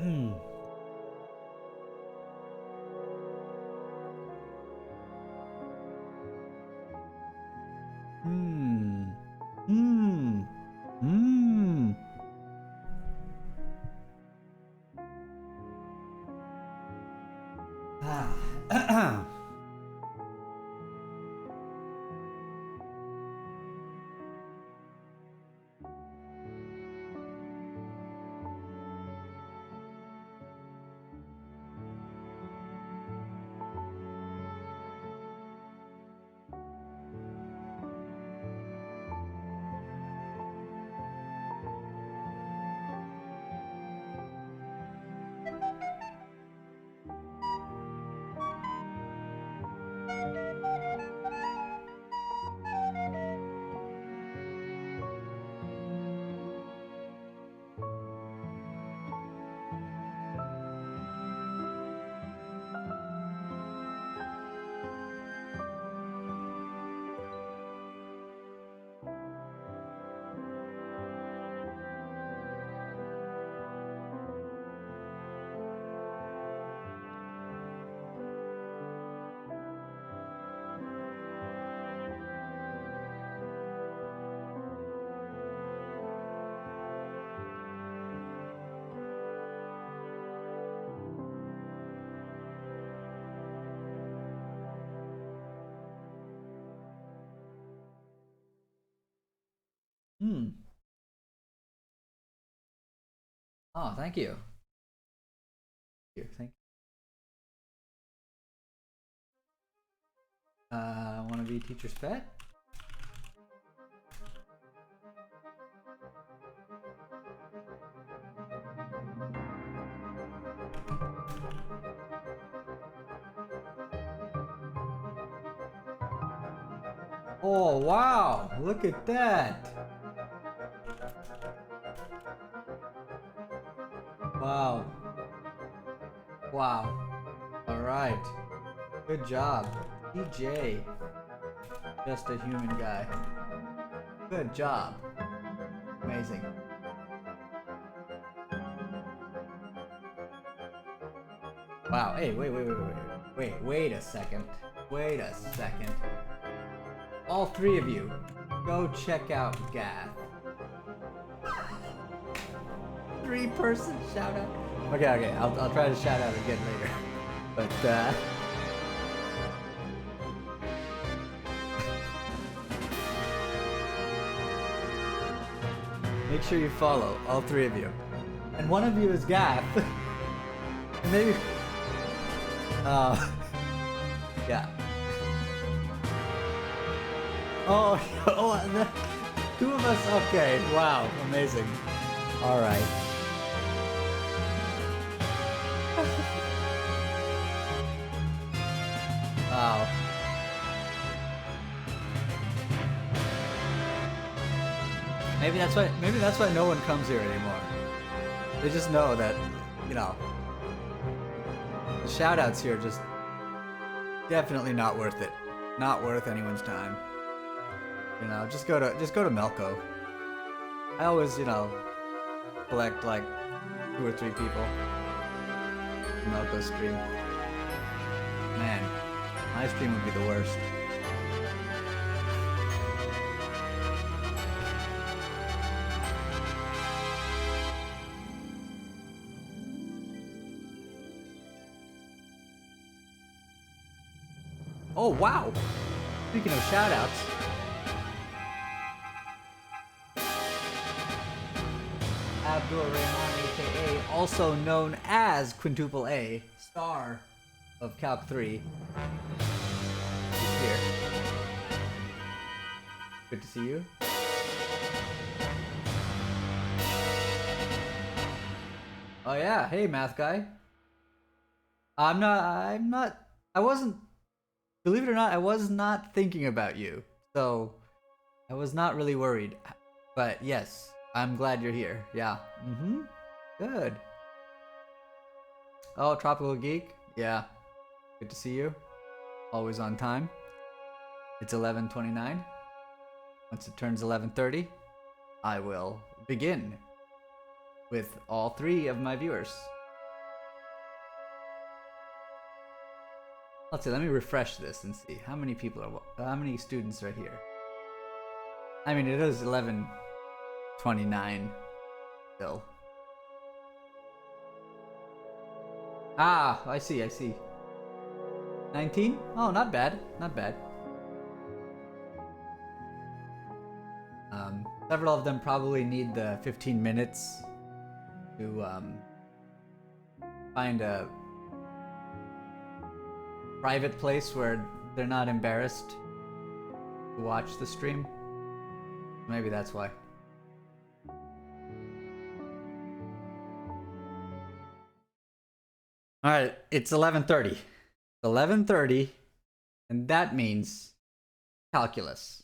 Hmm. Hmm. Hmm. Ah. Hmm. Oh, thank you. Thank you. Want to be teacher's pet? Oh, wow. Look at that. Wow. Wow. All right. Good job. DJ. Just a human guy. Good job. Amazing. Wow. Hey, wait a second. Wait a second. All three of you, go check out Gath. 3-person shout out. Okay. I'll try to shout out again later. But make sure you follow all three of you. And one of you is Gath. Maybe. Yeah. Oh, two of us. Okay. Wow. Amazing. All right. Wow. Maybe that's why no one comes here anymore. They just know that, you know, the shoutouts here are just definitely not worth it. Not worth anyone's time. You know, just go to Melco. I always, you know, collect like 2 or 3 people. Melco stream. Man, my stream would be the worst. Oh wow! Speaking of shoutouts. Abdul Rahman, aka also known as Quintuple A, star of Calc 3. He's here. Good to see you. Oh yeah, hey math guy. I wasn't, believe it or not, I was not thinking about you. So, I was not really worried. But yes, I'm glad you're here. Yeah. Good. Oh, Tropical Geek? Yeah. Good to see you. Always on time. It's 11:29. Once it turns 11:30, I will begin with all 3 of my viewers. let's see, let me refresh this and see how many how many students are here. I mean, it is 11:29 still. Ah, I see. 19? Oh, not bad. Several of them probably need the 15 minutes to find a private place where they're not embarrassed to watch the stream. Maybe that's why. Alright, it's 11:30. 11:30, and that means calculus.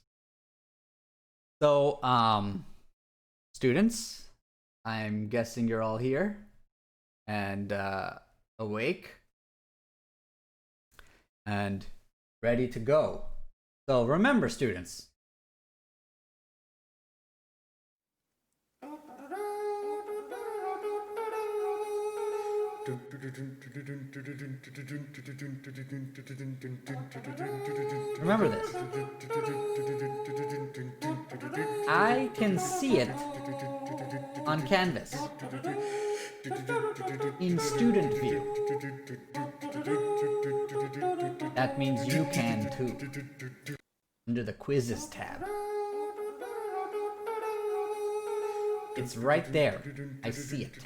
So, students, I'm guessing you're all here and awake and ready to go. So remember, students, remember this. I can see it on canvas in student view. That means you can too. Under the quizzes tab. It's right there. I see it.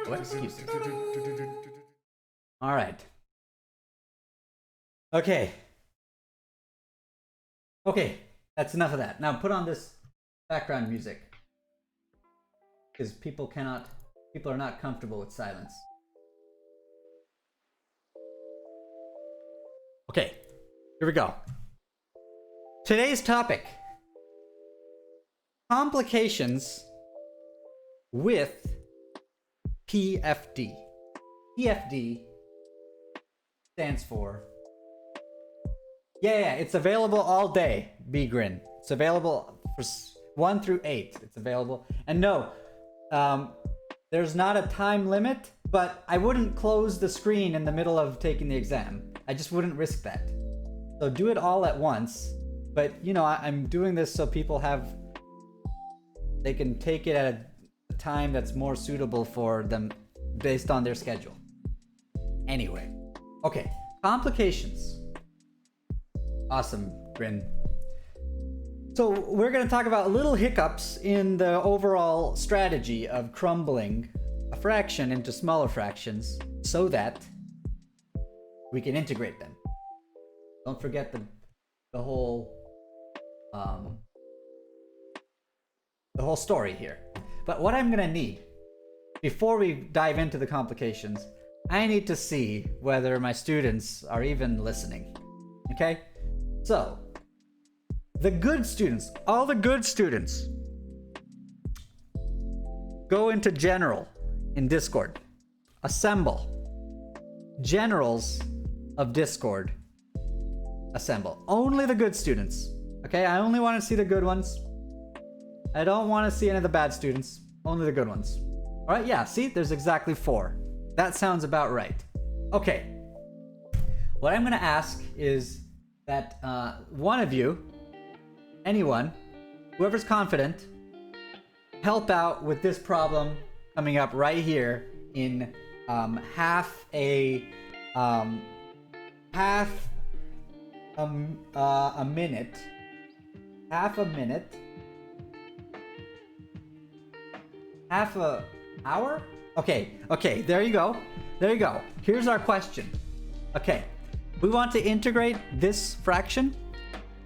Oh, excuses. All right. Okay, that's enough of that. Now put on this background music, because people are not comfortable with silence. Okay, here we go. Today's topic: complications with PFD. PFD stands for... Yeah, it's available all day, Bgrin. It's available for 1 through 8. It's available. And no, there's not a time limit, but I wouldn't close the screen in the middle of taking the exam. I just wouldn't risk that. So do it all at once. But, you know, I'm doing this so people they can take it at a time that's more suitable for them based on their schedule. Anyway, okay, complications. Awesome, Grin. So we're going to talk about little hiccups in the overall strategy of crumbling a fraction into smaller fractions so that we can integrate them. Don't forget the whole story here. But what I'm going to need before we dive into the complications, I need to see whether my students are even listening. Okay? So, the good students, all the good students, go into general in Discord. Assemble. Generals of Discord. Assemble. Only the good students. Okay? I only want to see the good ones. I don't want to see any of the bad students. Only the good ones. Alright, yeah, see? There's exactly 4. That sounds about right. Okay. What I'm going to ask is that one of you, anyone, whoever's confident, help out with this problem coming up right here in half a minute. Half a minute. Half a hour? Okay, there you go. Here's our question. Okay, we want to integrate this fraction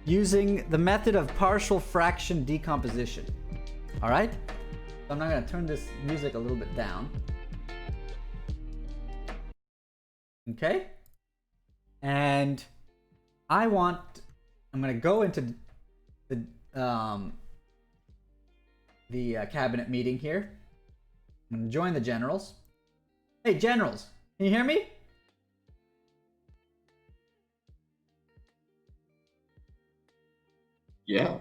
using the method of partial fraction decomposition. All right? So I'm not going to turn this music a little bit down. Okay? And I'm going to go into the cabinet meeting here. I'm going to join the generals. Hey, generals, can you hear me? Yeah.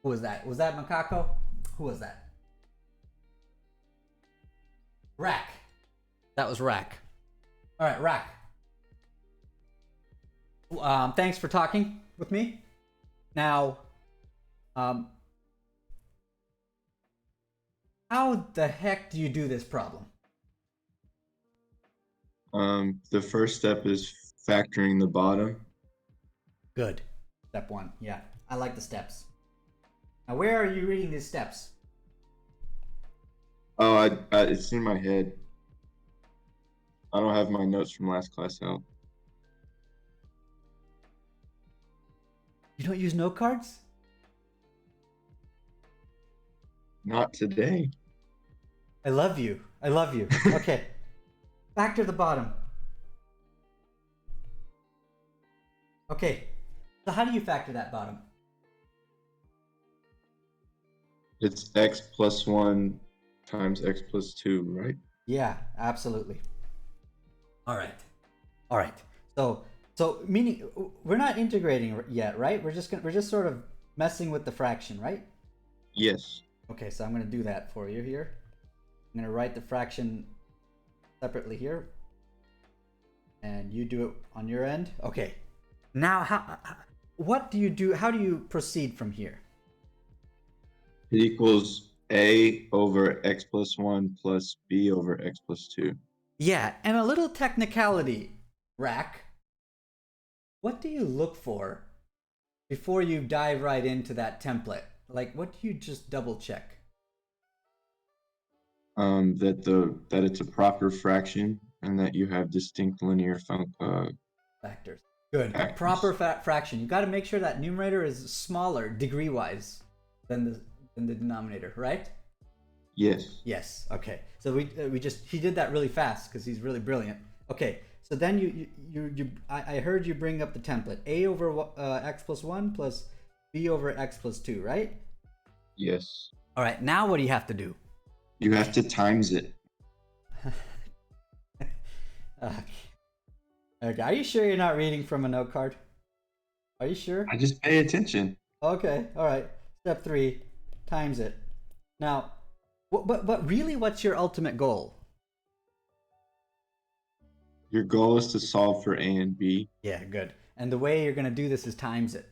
Who was that? Was that Macaco? Who was that? Rack. That was Rack. All right, Rack. Thanks for talking with me. Now, how the heck do you do this problem? The first step is factoring the bottom. Good. Step 1. Yeah, I like the steps. Now, where are you reading these steps? Oh, it's in my head. I don't have my notes from last class out. You don't use note cards? Not today. I love you. I love you. Okay. Back to the bottom. Okay. So how do you factor that bottom? It's x plus 1 times x plus 2, right? Yeah, absolutely. All right. All right. So meaning we're not integrating yet, right? We're just sort of messing with the fraction, right? Yes. Okay, so I'm going to do that for you here. I'm going to write the fraction separately here. And you do it on your end. Okay. Now, what do you do? How do you proceed from here? It equals a over x plus 1 plus b over x plus 2. Yeah, and a little technicality, Rack. What do you look for before you dive right into that template? Like, what do you just double check? That it's a proper fraction and that you have distinct linear Factors. Good. factors. Proper fraction. You got to make sure that numerator is smaller degree-wise than the denominator, right? Yes. Yes. Okay. So he did that really fast because he's really brilliant. Okay. So then I heard you bring up the template: a over x plus 1 plus b over x plus 2, right? Yes. All right. Now what do you have to do? You have to times it. Okay. Are you sure you're not reading from a note card? Are you sure? I just pay attention. Okay. All right. Step 3, times it. Now, but really, what's your ultimate goal? Your goal is to solve for a and b. Yeah, good. And the way you're going to do this is times it.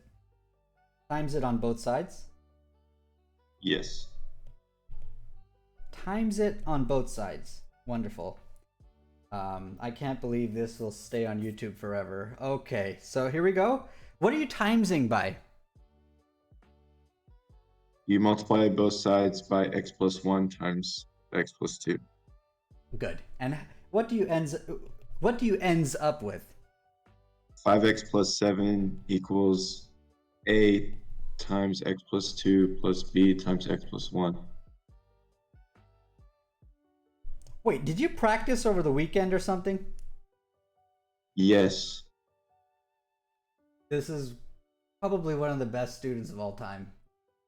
Times it on both sides. Yes. Times it on both sides. Wonderful. I can't believe this will stay on YouTube forever. Okay, so here we go. What are you timesing by? You multiply both sides by x plus 1 times x plus 2. Good. And what do you ends up with? 5x plus 7 equals a times x plus 2 plus b times x plus 1. Wait, did you practice over the weekend or something? Yes. This is probably one of the best students of all time.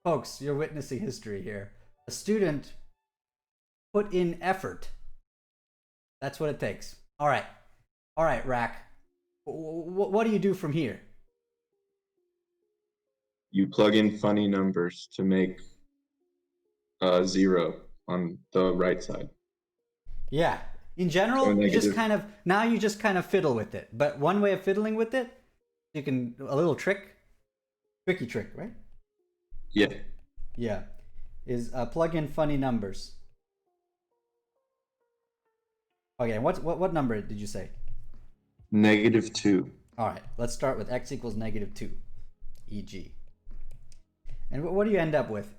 Folks, you're witnessing history here. A student put in effort. That's what it takes. All right, Rack. What do you do from here? You plug in funny numbers to make 0 on the right side. Yeah. In general, So you just negative. kind of fiddle with it. But one way of fiddling with it, you can a little tricky trick, right? Yeah. Yeah, is plug in funny numbers. Okay, what number did you say? -2. All right, let's start with x equals -2, e.g. And what do you end up with?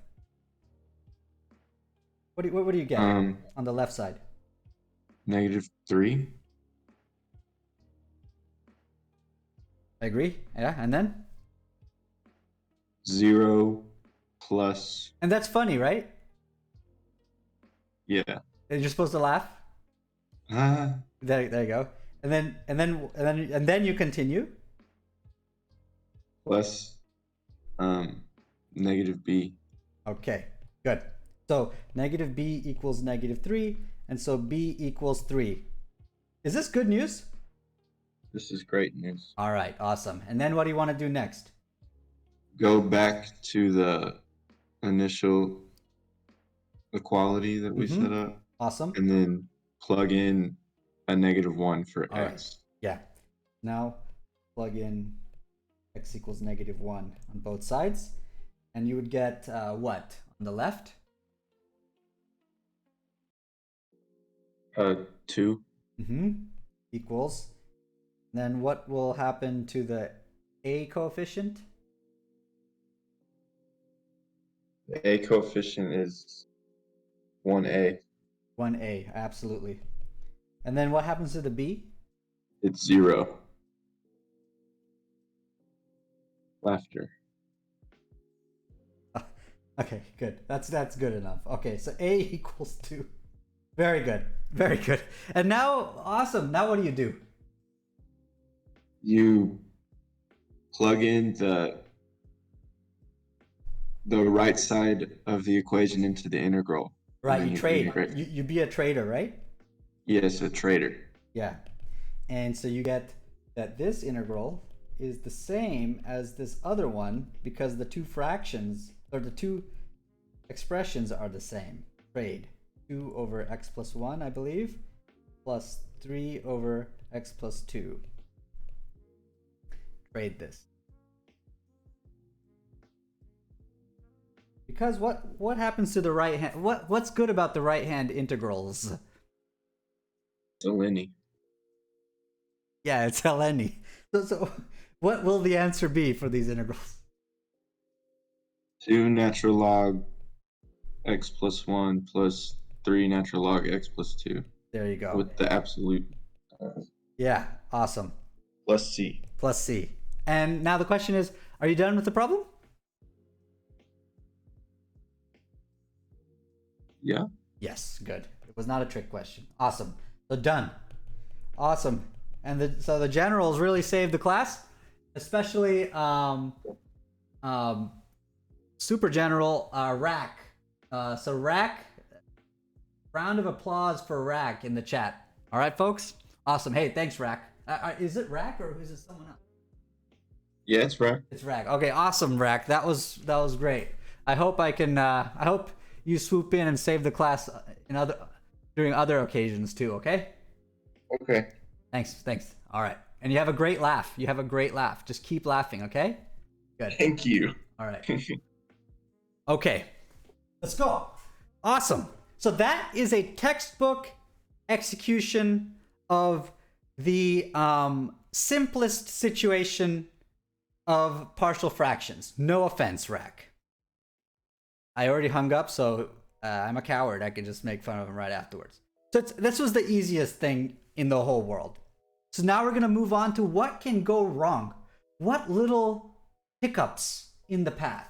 What do you get on the left side? -3. I agree. Yeah, and then? 0 plus. And that's funny, right? Yeah. And you're supposed to laugh. There you go. And then you continue. Plus -b. Okay, good. So negative b equals -3, and so b equals 3. Is this good news? This is great news. All right, awesome. And then what do you want to do next? Go back to the initial equality that we set up. Awesome. And then plug in a -1 for All right. x. Yeah. Now plug in x equals -1 on both sides, and you would get what on the left? 2. Equals. Then what will happen to the a coefficient? The a coefficient is 1a. 1a, absolutely. And then what happens to the b? It's 0. Laughter. Okay, good. That's good enough. Okay, so a equals 2. Very good. Very good. And now, awesome. Now what do? You plug in the right side of the equation into the integral. Right, and you then trade. integrate. You be a trader, right? Yes, a trader. Yeah. And so you get that this integral is the same as this other one because the two fractions, or the two expressions are the same. Trade 2 over x plus 1, I believe, plus 3 over x plus 2. Trade this. Because what happens to the right hand? What's good about the right hand integrals? Deliney. Yeah, it's ln. So what will the answer be for these integrals? 2 natural log x plus 1 plus 3 natural log x plus 2. There you go. With the absolute Yeah, awesome. plus c. Plus c. And now the question is, are you done with the problem? Yeah. Yes, good. It was not a trick question. Awesome. So done. Awesome. And so the generals really saved the class, especially Super General Rack. So Rack, round of applause for Rack in the chat. All right, folks. Awesome. Hey, thanks, Rack. Is it Rack or is it someone else? Yeah, it's right. It's Rack. Okay, awesome, Rack. That was great. I hope I can. I hope you swoop in and save the class during other occasions too. Okay. Okay. Thanks. All right. And you have a great laugh. Just keep laughing, okay? Good. Thank you. All right. Okay. Let's go. Awesome. So that is a textbook execution of the simplest situation of partial fractions. No offense, Rack. I already hung up, so I'm a coward. I can just make fun of him right afterwards. So this was the easiest thing in the whole world. So now we're going to move on to what can go wrong. What little hiccups in the path.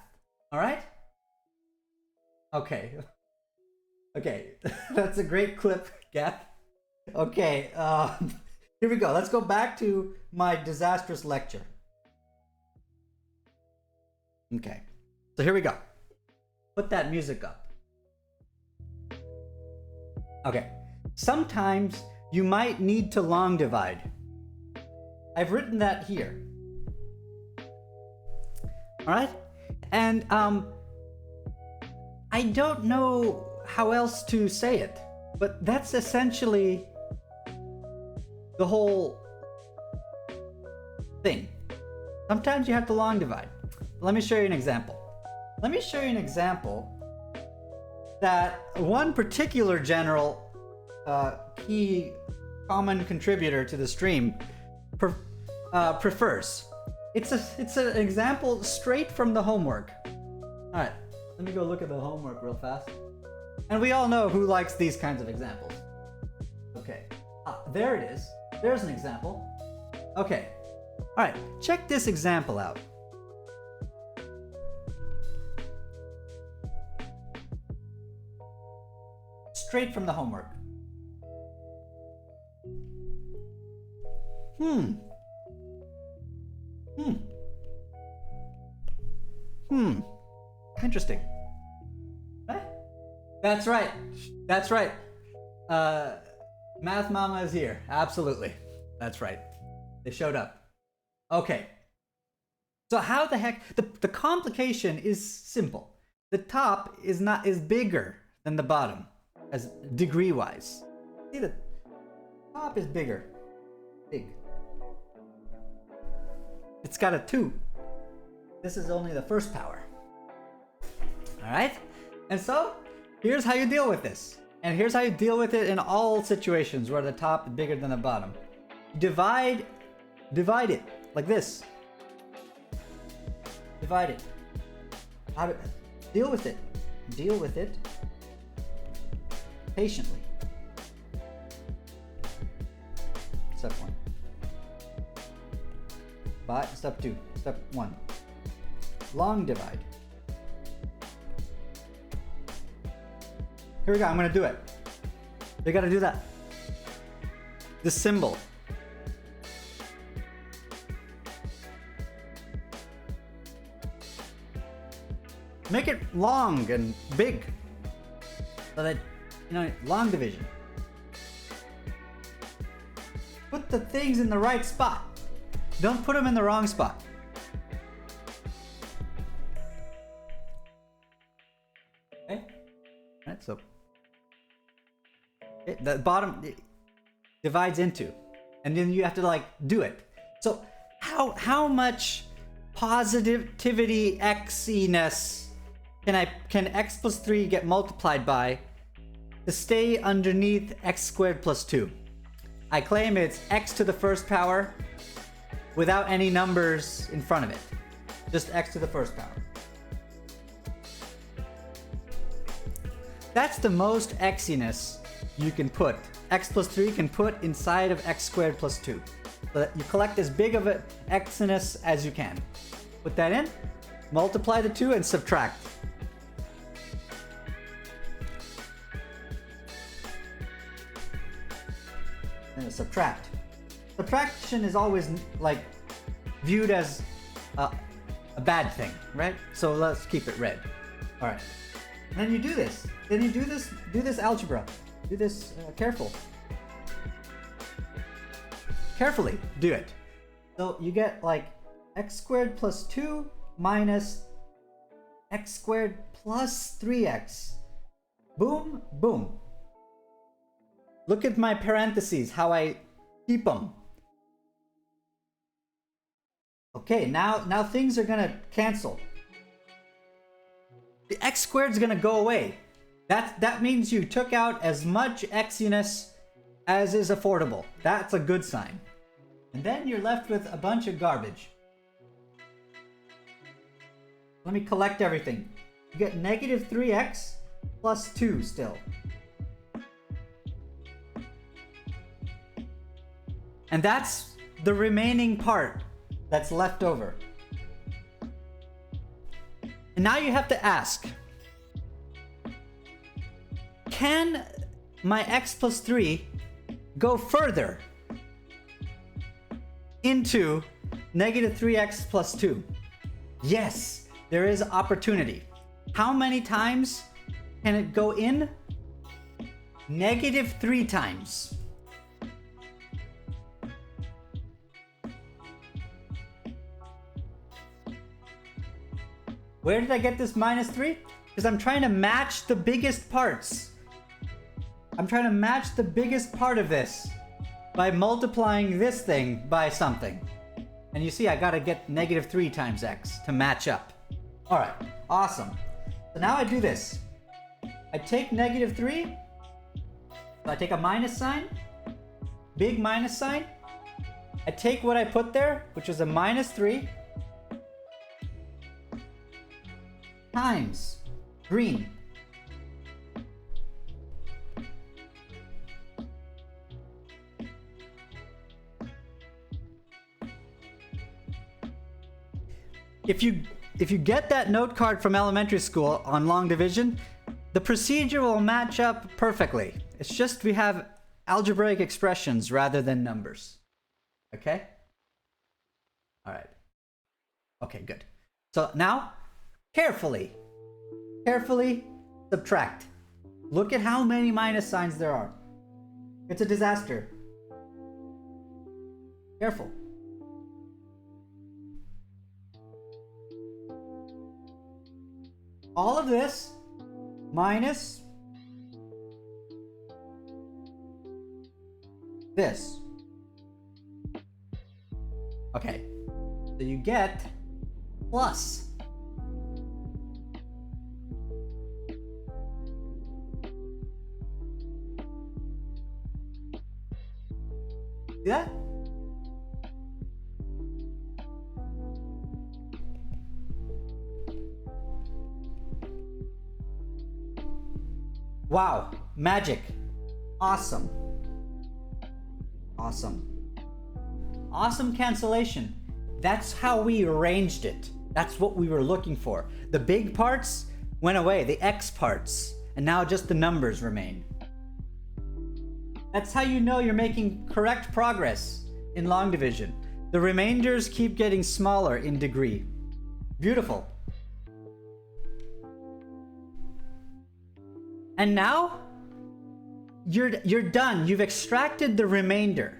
All right? Okay. Okay. That's a great clip, Gath. Okay. Here we go. Let's go back to my disastrous lecture. Okay. So here we go. Put that music up. Okay. Sometimes you might need to long divide. I've written that here. All right? And I don't know how else to say it, but that's essentially the whole thing. Sometimes you have to long divide. Let me show you an example. Let me show you an example that one particular general key common contributor to the stream prefers. It's an example straight from the homework. All right, let me go look at the homework real fast. And we all know who likes these kinds of examples. Okay, there it is. There's an example. Okay, all right, check this example out. Straight from the homework. Interesting. Huh? That's right. That's right. Math Mama is here. Absolutely. That's right. They showed up. Okay. So how the heck the complication is simple. The top is bigger than the bottom as degree wise. See that Top is bigger. Big. It's got a 2. This is only the first power. Alright? And so, here's how you deal with this. And here's how you deal with it in all situations where the top is bigger than the bottom. Divide it like this. Divide it. Deal with it. Deal with it patiently. Step 1. Step 2. Step 1. Long divide. Here we go. I'm going to do it. You got to do that. This symbol. Make it long and big. So that, long division. Put the things in the right spot. Don't put them in the wrong spot. Okay? Alright, so the bottom divides into, and then you have to do it. So how much positivity x-iness can x plus 3 get multiplied by to stay underneath x squared plus 2? I claim it's x to the first power without any numbers in front of it. Just x to the first power. That's the most x-iness you can put. X plus 3 can put inside of x squared plus 2. So that you collect as big of an x-iness as you can. Put that in, multiply the 2 and subtract. And subtract. Subtraction is always viewed as a bad thing, right? So let's keep it red. All right. And then you do this. Then you do this algebra. Do this carefully do it. So you get x squared plus 2 minus x squared plus 3x. Boom, boom. Look at my parentheses, how I keep them. Okay, now things are gonna cancel. The x squared is gonna go away. That means you took out as much x-iness as is affordable. That's a good sign. And then you're left with a bunch of garbage. Let me collect everything. You get negative 3x plus 2 still. And that's the remaining part that's left over. And now you have to ask, can my x plus 3 go further into negative 3x plus 2? Yes, there is opportunity. How many times can it go in? Negative 3 times. Where did I get this minus 3? Because I'm trying to match the biggest parts. I'm trying to match the biggest part of this by multiplying this thing by something. And you see, I gotta get negative 3 times x to match up. Alright, awesome. So now I do this. I take negative 3. So I take a minus sign. Big minus sign. I take what I put there, which was a minus 3. Times green. If you get that note card from elementary school on long division, the procedure will match up perfectly. It's just we have algebraic expressions rather than numbers. Okay? All right. Okay, good. So now, carefully subtract. Look at how many minus signs there are. It's a disaster. Careful. All of this minus this. Okay, so you get plus. See that? Wow, magic. Awesome. Awesome. Awesome cancellation. That's how we arranged it. That's what we were looking for. The big parts went away, the X parts, and now just the numbers remain. That's how you know you're making correct progress in long division. The remainders keep getting smaller in degree. Beautiful. And now you're done. You've extracted the remainder.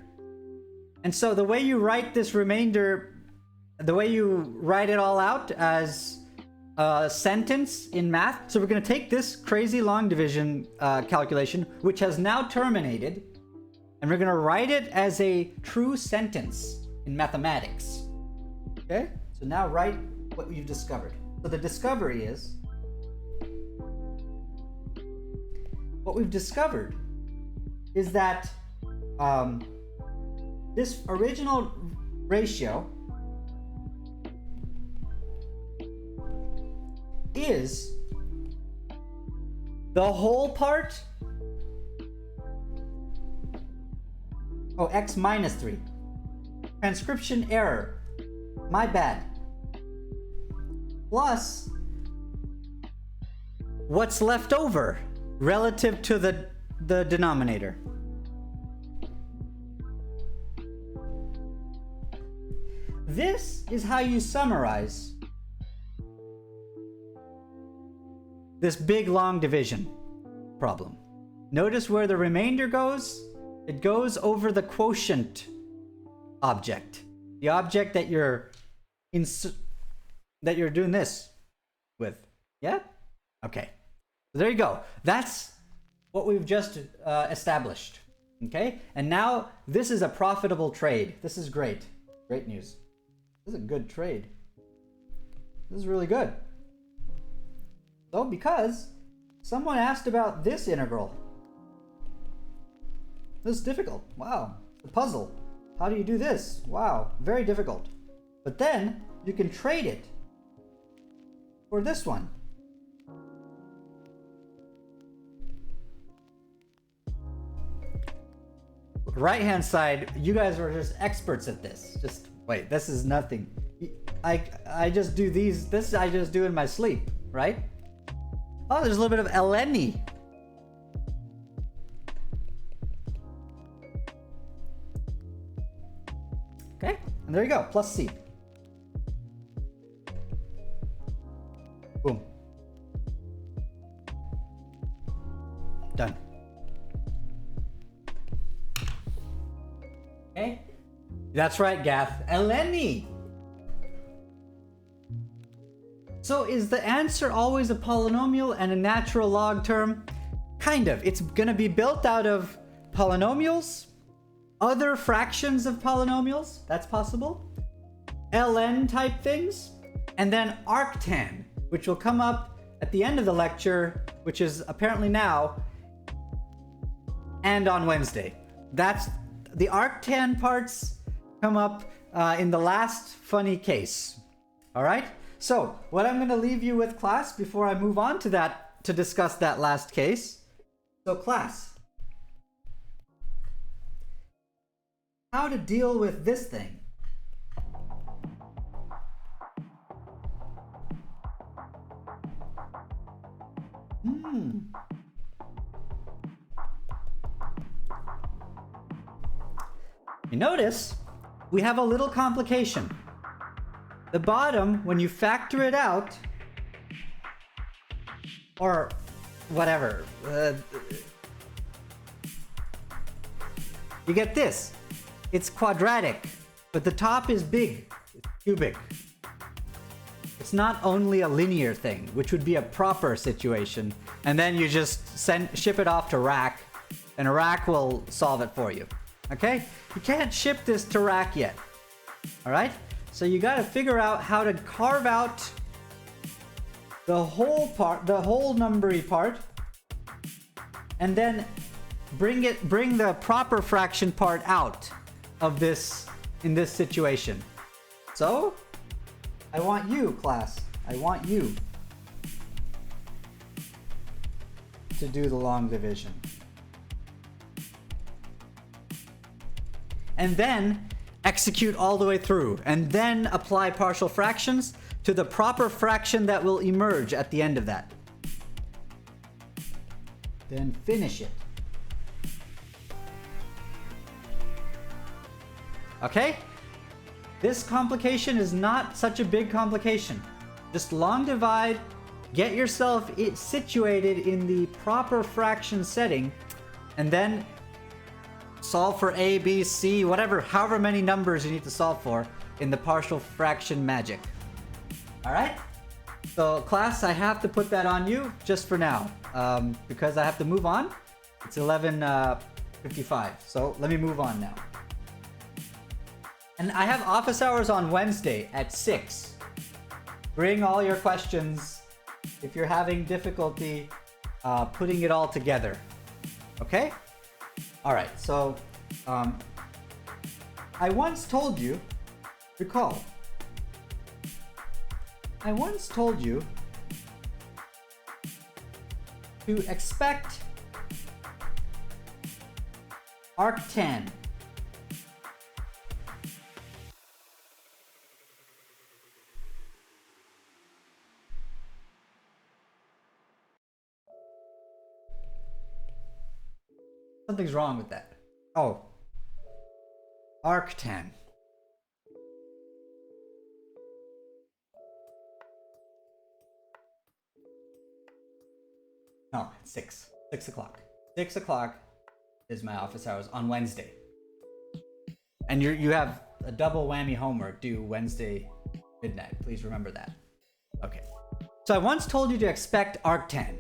And so the way you write this remainder, the way you write it all out as a sentence in math. So we're going to take this crazy long division calculation, which has now terminated, and we're going to write it as a true sentence in mathematics. Okay? So now write what you've discovered. So the discovery is, what we've discovered is that this original ratio is the whole part, x minus 3. Transcription error. My bad. Plus what's left over relative to the denominator. This is how you summarize this big long division problem. Notice where the remainder goes. It goes over the quotient object, the object that you're doing this with. Yeah? Okay. So there you go. That's what we've just established. Okay? And now this is a profitable trade. This is great. Great news. This is a good trade. This is really good. So because someone asked about this integral. This is difficult. Wow. The puzzle. How do you do this? Wow. Very difficult. But then you can trade it for this one. Right hand side, you guys are just experts at this. Just wait, this is nothing. I just do these. This I just do in my sleep, right? Oh, there's a little bit of Eleni. Okay, and there you go, plus C. Boom. Done. Okay, that's right, Gath. Eleni. So is the answer always a polynomial and a natural log term? Kind of. It's gonna be built out of polynomials, other fractions of polynomials, that's possible, ln type things, and then arctan, which will come up at the end of the lecture, which is apparently now, and on Wednesday. That's the arctan parts come up in the last funny case. All right? So, what I'm going to leave you with, class, before I move on to that, to discuss that last case. So, class, how to deal with this thing. You notice we have a little complication. The bottom, when you factor it out, or whatever, you get this. It's quadratic, but the top is big, it's cubic. It's not only a linear thing, which would be a proper situation, and then you just ship it off to Rack, and Rack will solve it for you. Okay? You can't ship this to rack yet. Alright? So you gotta figure out how to carve out the whole part, the whole numbery part, and then bring the proper fraction part out of this in this situation. So, I want you, class. I want you to do the long division. And then execute all the way through, and then apply partial fractions to the proper fraction that will emerge at the end of that. Then finish it. Okay? This complication is not such a big complication. Just long divide, get yourself situated in the proper fraction setting, and then solve for A, B, C, whatever, however many numbers you need to solve for in the partial fraction magic. Alright? So class, I have to put that on you just for now, because I have to move on. It's 11:55, so let me move on now. And I have office hours on Wednesday at 6. Bring all your questions if you're having difficulty putting it all together. Okay? Alright, so I once told you, recall, I once told you to expect arctan. Something's wrong with that. Oh. Arctan. No, it's 6. 6 o'clock. 6 o'clock is my office hours on Wednesday. And you have a double whammy homework due Wednesday midnight. Please remember that. Okay. So I once told you to expect arctan.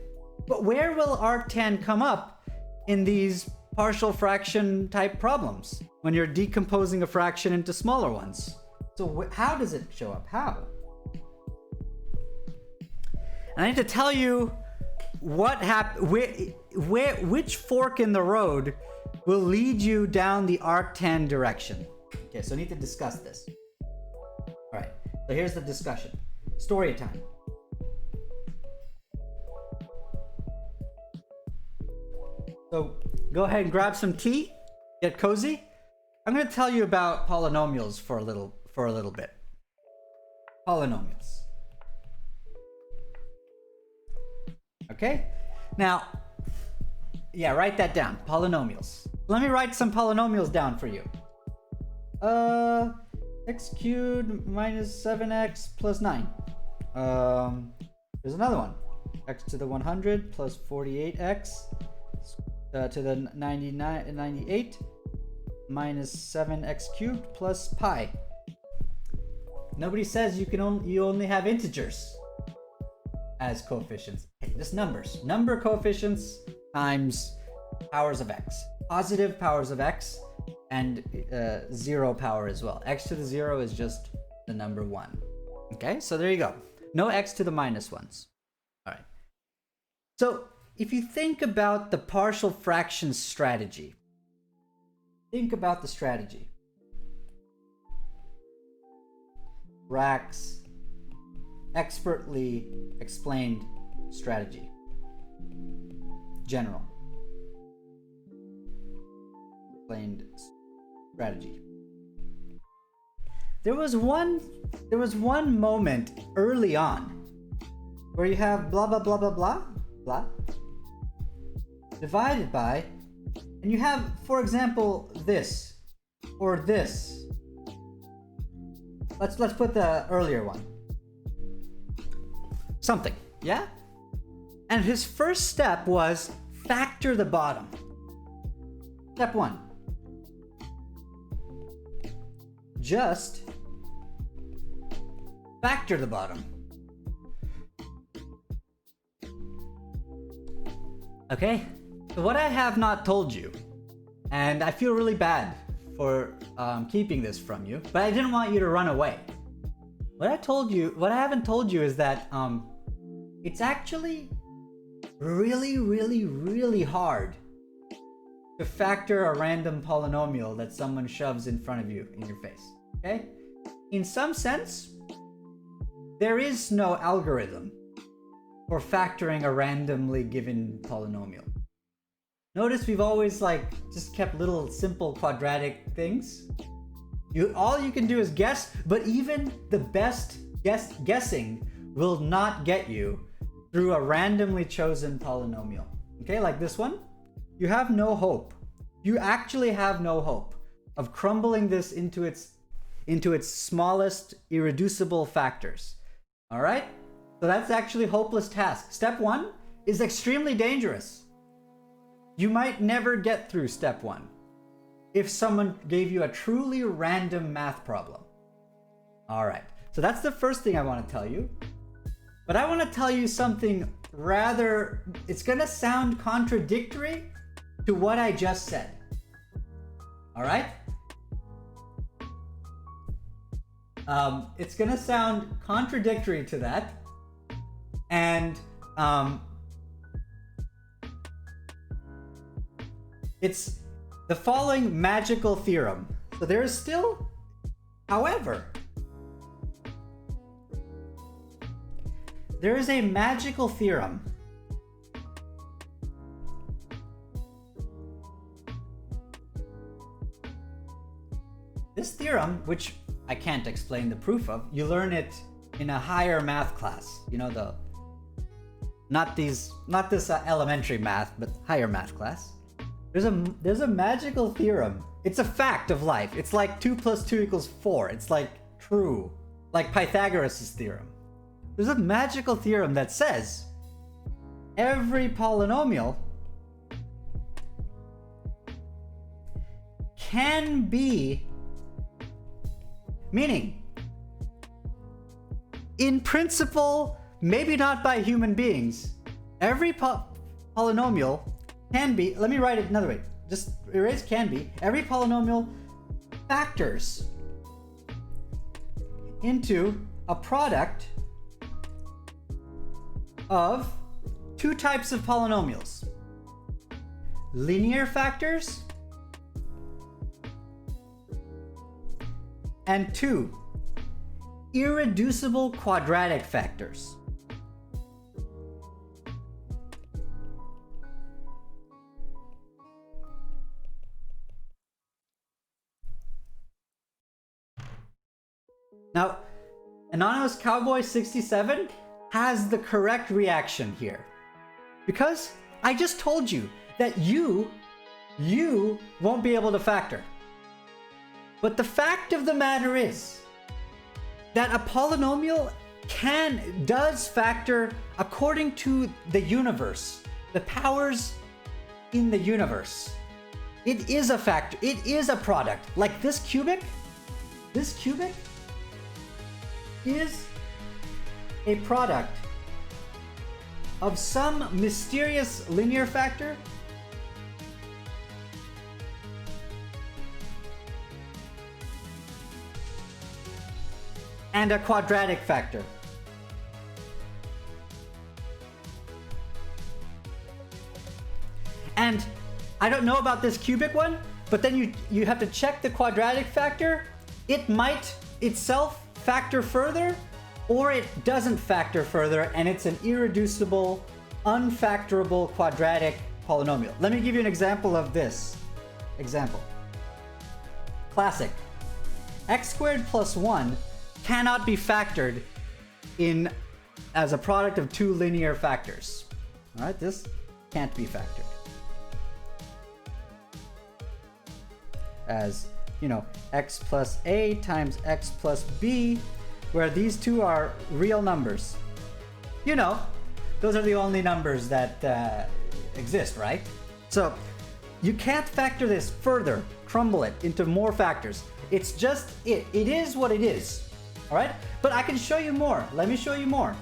But where will arctan come up in these partial fraction type problems when you're decomposing a fraction into smaller ones? So how does it show up? How? And I need to tell you what which fork in the road will lead you down the arctan direction. Okay, so I need to discuss this. All right, so here's the discussion. Story time. So go ahead and grab some tea, get cozy. I'm going to tell you about polynomials for a little bit. Polynomials. Okay? Now, yeah, write that down. Polynomials. Let me write some polynomials down for you. X cubed minus 7x plus 9. There's another one. X to the 100 plus 48x to the 98 minus 7x cubed plus pi. Nobody says you only have integers as coefficients. Okay, just numbers. Number coefficients times powers of x. Positive powers of x and 0 power as well. X to the 0 is just the number 1. Okay, so there you go. No x to the minus ones. All right. So if you think about the partial fraction strategy, think about the strategy. Rack's expertly explained strategy. General. Explained strategy. There was one moment early on where you have blah blah blah blah blah blah divided by, and you have, for example, this or this. Let's put the earlier one. Something, yeah? And his first step was factor the bottom. Step 1. Just factor the bottom. Okay? So what I have not told you, And I feel really bad for keeping this from you, but I didn't want you to run away. What I haven't told you is that it's actually really, really, really hard to factor a random polynomial that someone shoves in front of you in your face, okay? In some sense, there is no algorithm for factoring a randomly given polynomial. Notice we've always just kept little simple quadratic things. All you can do is guess, but even the best guessing will not get you through a randomly chosen polynomial. Okay, like this one, you have no hope. You actually have no hope of crumbling this into its smallest irreducible factors. All right? So that's actually a hopeless task. Step 1 is extremely dangerous. You might never get through step 1 if someone gave you a truly random math problem. All right, so that's the first thing I want to tell you. But I want to tell you something it's gonna sound contradictory to what I just said. All right? It's gonna sound contradictory to that. And it's the following magical theorem. So there is still, however, there is a magical theorem this theorem, which I can't explain the proof of, you learn it in a higher math class. You know, not this elementary math, but higher math class. There's a magical theorem. It's a fact of life. It's like 2 + 2 = 4. It's like true, like Pythagoras' theorem. There's a magical theorem that says every polynomial can be, meaning, in principle, maybe not by human beings, every polynomial can be, let me write it another way, just erase can be, every polynomial factors into a product of 2 types of polynomials: linear factors and 2 irreducible quadratic factors. Now, Anonymous Cowboy 67 has the correct reaction here, because I just told you that you won't be able to factor. But the fact of the matter is that a polynomial does factor according to the universe, the powers in the universe. It is a factor. It is a product. Like this cubic is a product of some mysterious linear factor and a quadratic factor. And I don't know about this cubic one, but then you have to check the quadratic factor. It might itself factor further, or it doesn't factor further, and it's an irreducible, unfactorable quadratic polynomial. Let me give you an example of this. Example. Classic. X² + 1 cannot be factored in as a product of 2 linear factors. All right, this can't be factored. As, you know, x + a times x + b, where these two are real numbers. You know, those are the only numbers that exist, right? So you can't factor this further, crumble it into more factors. It's just it is what it is. All right? But I can show you more. Let me show you more.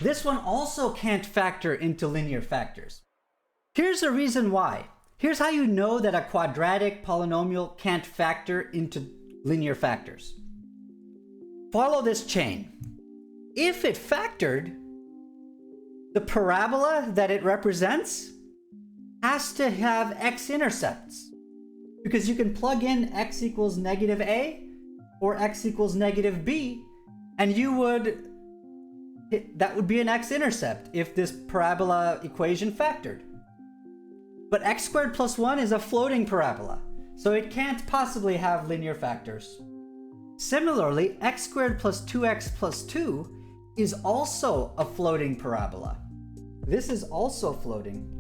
this one also can't factor into linear factors. Here's the reason why. Here's how you know that a quadratic polynomial can't factor into linear factors. Follow this chain. If it factored, the parabola that it represents has to have x-intercepts. Because you can plug in x equals negative a or x equals negative b, and that would be an x-intercept if this parabola equation factored. But x squared plus 1 is a floating parabola, so it can't possibly have linear factors. Similarly, x squared plus 2x plus 2 is also a floating parabola. This is also floating.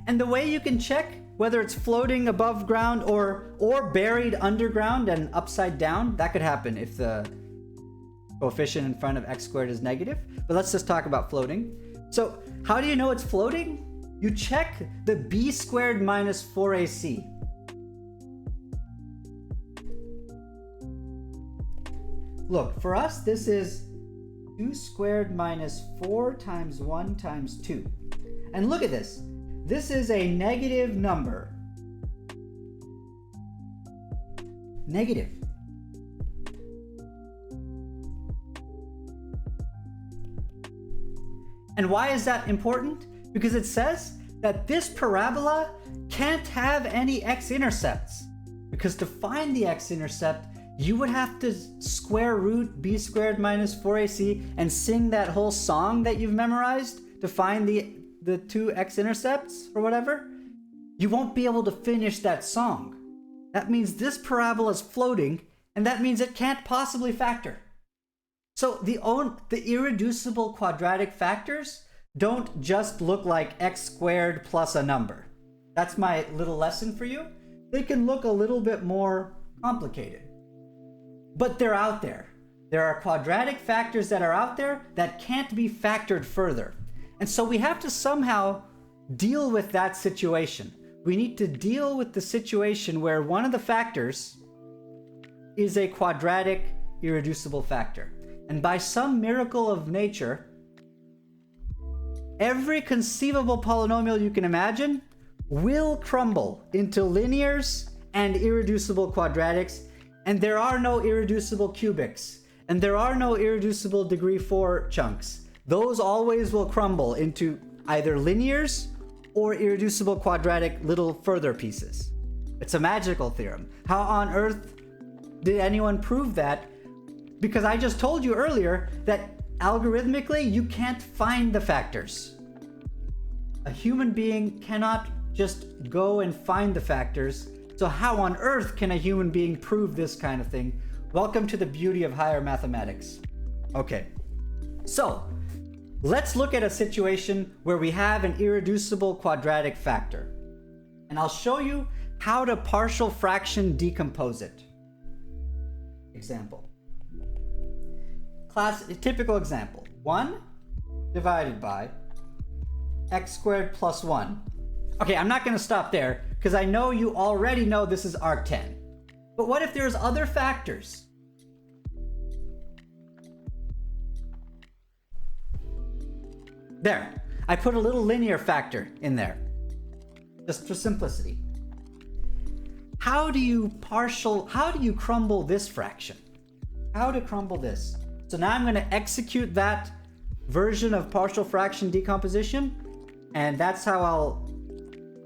And the way you can check whether it's floating above ground or buried underground and upside down, that could happen if the coefficient in front of x squared is negative. But let's just talk about floating. So how do you know it's floating? You check the b squared minus 4ac. Look, for us, this is 2 squared minus 4 times 1 times 2. And look at this. This is a negative number. Negative. And why is that important? Because it says that this parabola can't have any x-intercepts. Because to find the x-intercept, you would have to square root b squared minus 4ac and sing that whole song that you've memorized to find the two x-intercepts or whatever. You won't be able to finish that song. That means this parabola is floating, and that means it can't possibly factor. So the irreducible quadratic factors don't just look like x squared plus a number. That's my little lesson for you. They can look a little bit more complicated. But they're out there. There are quadratic factors that are out there that can't be factored further. And so we have to somehow deal with that situation. We need to deal with the situation where one of the factors is a quadratic irreducible factor. And by some miracle of nature, every conceivable polynomial you can imagine will crumble into linears and irreducible quadratics, and there are no irreducible cubics, and there are no irreducible degree 4 chunks. Those always will crumble into either linears or irreducible quadratic little further pieces. It's a magical theorem. How on earth did anyone prove that? Because I just told you earlier that algorithmically you can't find the factors. A human being cannot just go and find the factors. So how on earth can a human being prove this kind of thing? Welcome to the beauty of higher mathematics. Okay, so let's look at a situation where we have an irreducible quadratic factor. And I'll show you how to partial fraction decompose it. Example. Typical example. 1 divided by x squared plus 1. Okay, I'm not going to stop there because I know you already know this is arctan. But what if there's other factors? There, I put a little linear factor in there, just for simplicity. How do you crumble this fraction? How to crumble this? So now I'm going to execute that version of partial fraction decomposition, and that's how I'll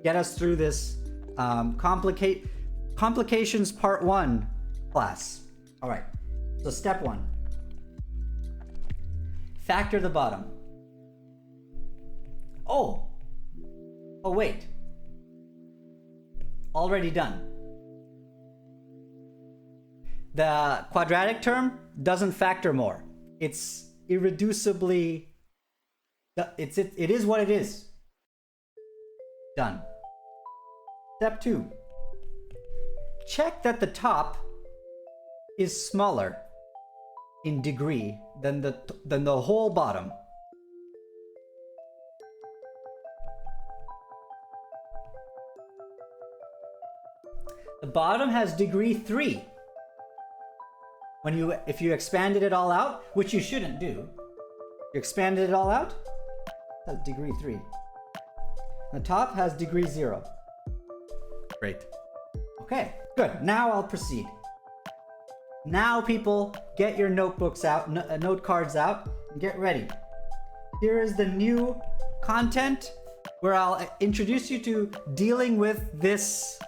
get us through this complications part 1 class. All right, so step 1. Factor the bottom. Oh wait. Already done. The quadratic term doesn't factor more. It's irreducibly, it is what it is. Done. Step 2. Check that the top is smaller in degree than the whole bottom. The bottom has degree 3. if you expanded it all out, which you shouldn't do, you expanded it all out, that's degree 3. The top has degree 0. Great. Okay, good. Now I'll proceed. Now people, get your notebooks out, note cards out, and get ready. Here is the new content where I'll introduce you to dealing with this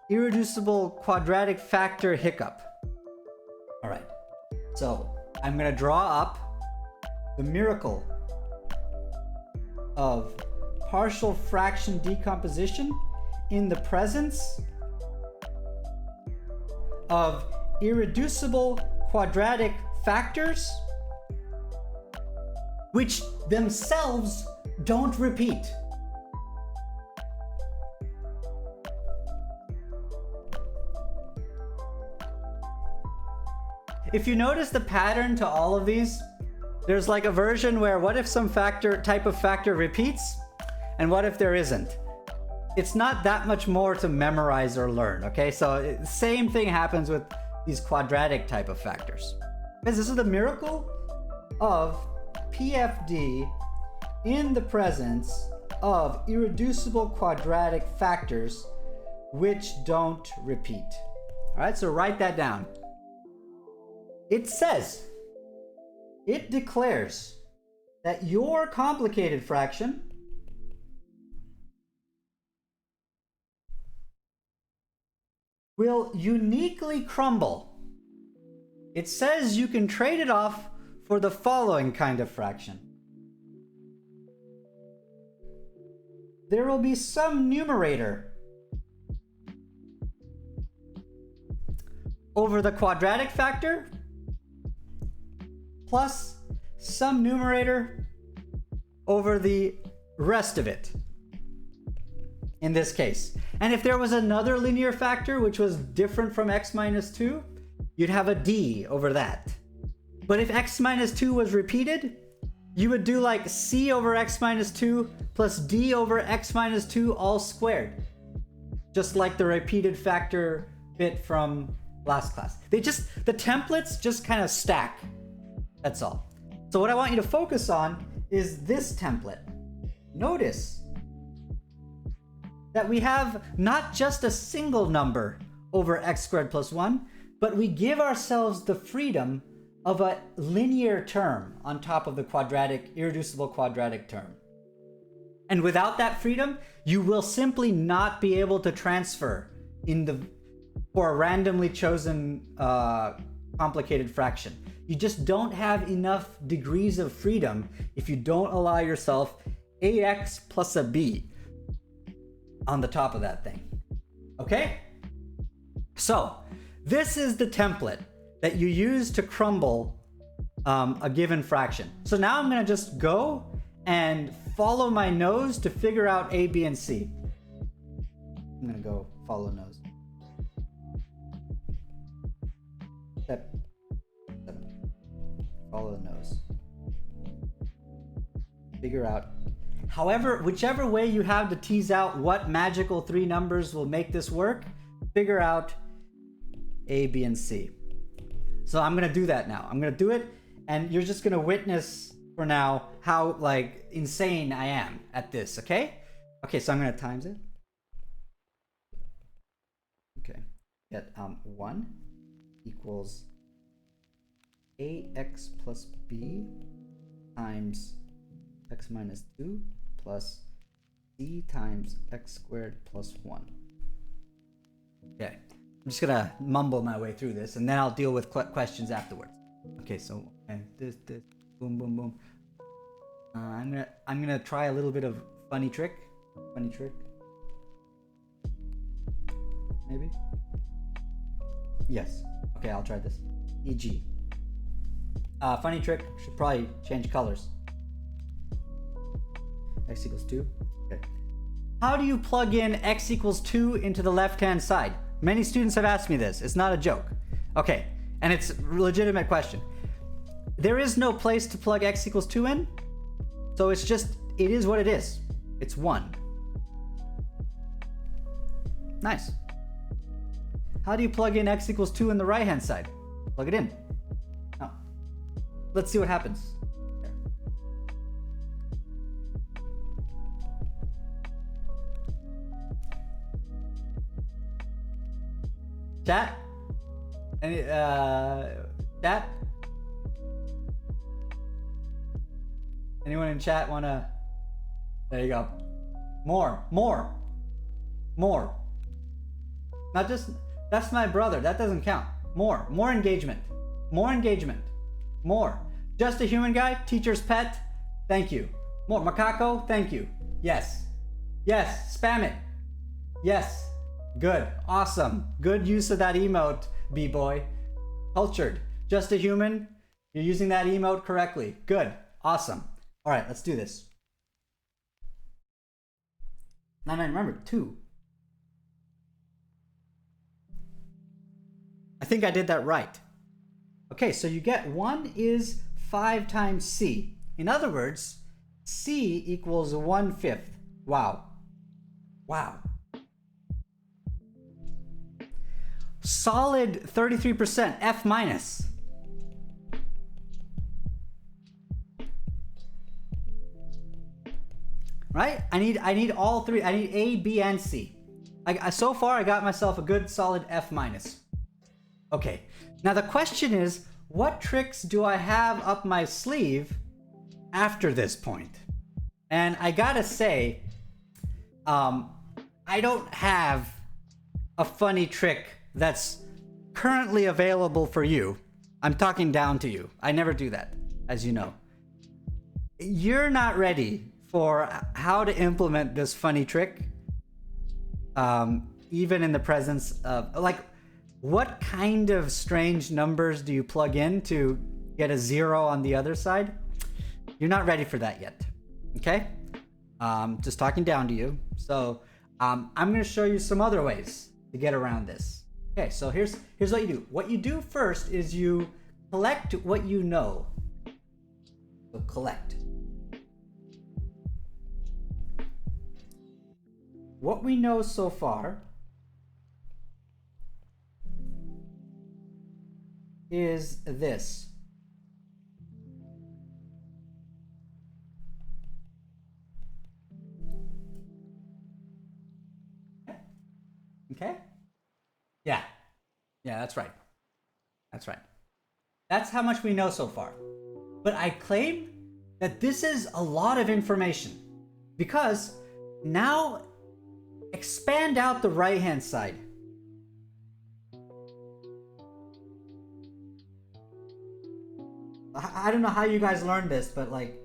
irreducible quadratic factor hiccup. All right, so I'm gonna draw up the miracle of partial fraction decomposition in the presence of irreducible quadratic factors which themselves don't repeat. If you notice the pattern to all of these, there's like a version where what if some type of factor repeats, and what if there isn't? It's not that much more to memorize or learn, okay? So same thing happens with these quadratic type of factors. Because this is the miracle of PFD in the presence of irreducible quadratic factors which don't repeat. All right, so write that down. It says, it declares that your complicated fraction will uniquely crumble. It says you can trade it off for the following kind of fraction. There will be some numerator over the quadratic factor plus some numerator over the rest of it in this case. And if there was another linear factor which was different from x minus 2, you'd have a d over that. But if x minus 2 was repeated, you would do like c over x minus 2 plus d over x minus 2 all squared. Just like the repeated factor bit from last class. The templates just kind of stack. That's all. So what I want you to focus on is this template. Notice that we have not just a single number over x squared plus 1, but we give ourselves the freedom of a linear term on top of the irreducible quadratic term. And without that freedom, you will simply not be able to transfer for a randomly chosen complicated fraction. You just don't have enough degrees of freedom if you don't allow yourself ax plus a b on the top of that thing. Okay? So, this is the template that you use to crumble a given fraction. So now I'm gonna just go and follow my nose to figure out A, B, and C. I'm gonna go follow nose. Step 7. Follow the nose. Figure out. However, whichever way you have to tease out what magical 3 numbers will make this work, figure out A, B, and C. So I'm gonna do that now. I'm gonna do it, and you're just gonna witness for now how like insane I am at this, okay? Okay, so I'm gonna times it. Okay, get 1 equals ax plus b times x minus 2 plus c times x squared plus 1. Okay, I'm just gonna mumble my way through this, and then I'll deal with questions afterwards. Okay, so and this, boom, boom, boom. I'm gonna try a little bit of funny trick, maybe. Yes. Okay, I'll try this. E.g. Funny trick should probably change colors. X equals 2. Okay. How do you plug in x equals 2 into the left-hand side? Many students have asked me this. It's not a joke. Okay, and it's a legitimate question. There is no place to plug x equals 2 in, so it is what it is. It's 1. Nice. How do you plug in x equals 2 in the right-hand side? Plug it in. Now, let's see what happens. There. Chat? Any, chat? Anyone in chat wanna? There you go. More. Not just, that's my brother. That doesn't count. More engagement. More. Just a human guy, teacher's pet. Thank you. More macaco. Thank you. Yes. Spam it. Yes. Good. Awesome. Good use of that emote, B-boy. Cultured. Just a human. You're using that emote correctly. Good. Awesome. All right, let's do this. 9, remember, 2. I think I did that right. Okay, so you get 1 is 5 times C. In other words, C equals 1/5. Wow. Solid 33%, F minus. Right? I need all three. I need A, B, and C. So far, I got myself a good solid F minus. Okay. Now the question is, what tricks do I have up my sleeve after this point? And I gotta say, I don't have a funny trick that's currently available for you. I'm talking down to you. I never do that, as you know. You're not ready for how to implement this funny trick, even in the presence of, like, what kind of strange numbers do you plug in to get a 0 on the other side? You're not ready for that yet, okay? Just talking down to you. So I'm gonna show you some other ways to get around this. Okay, so here's what you do. What you do first is you collect what you know. So collect. What we know so far is this. Okay? Yeah, that's right. That's how much we know so far. But I claim that this is a lot of information, because now expand out the right-hand side. I don't know how you guys learned this, but like,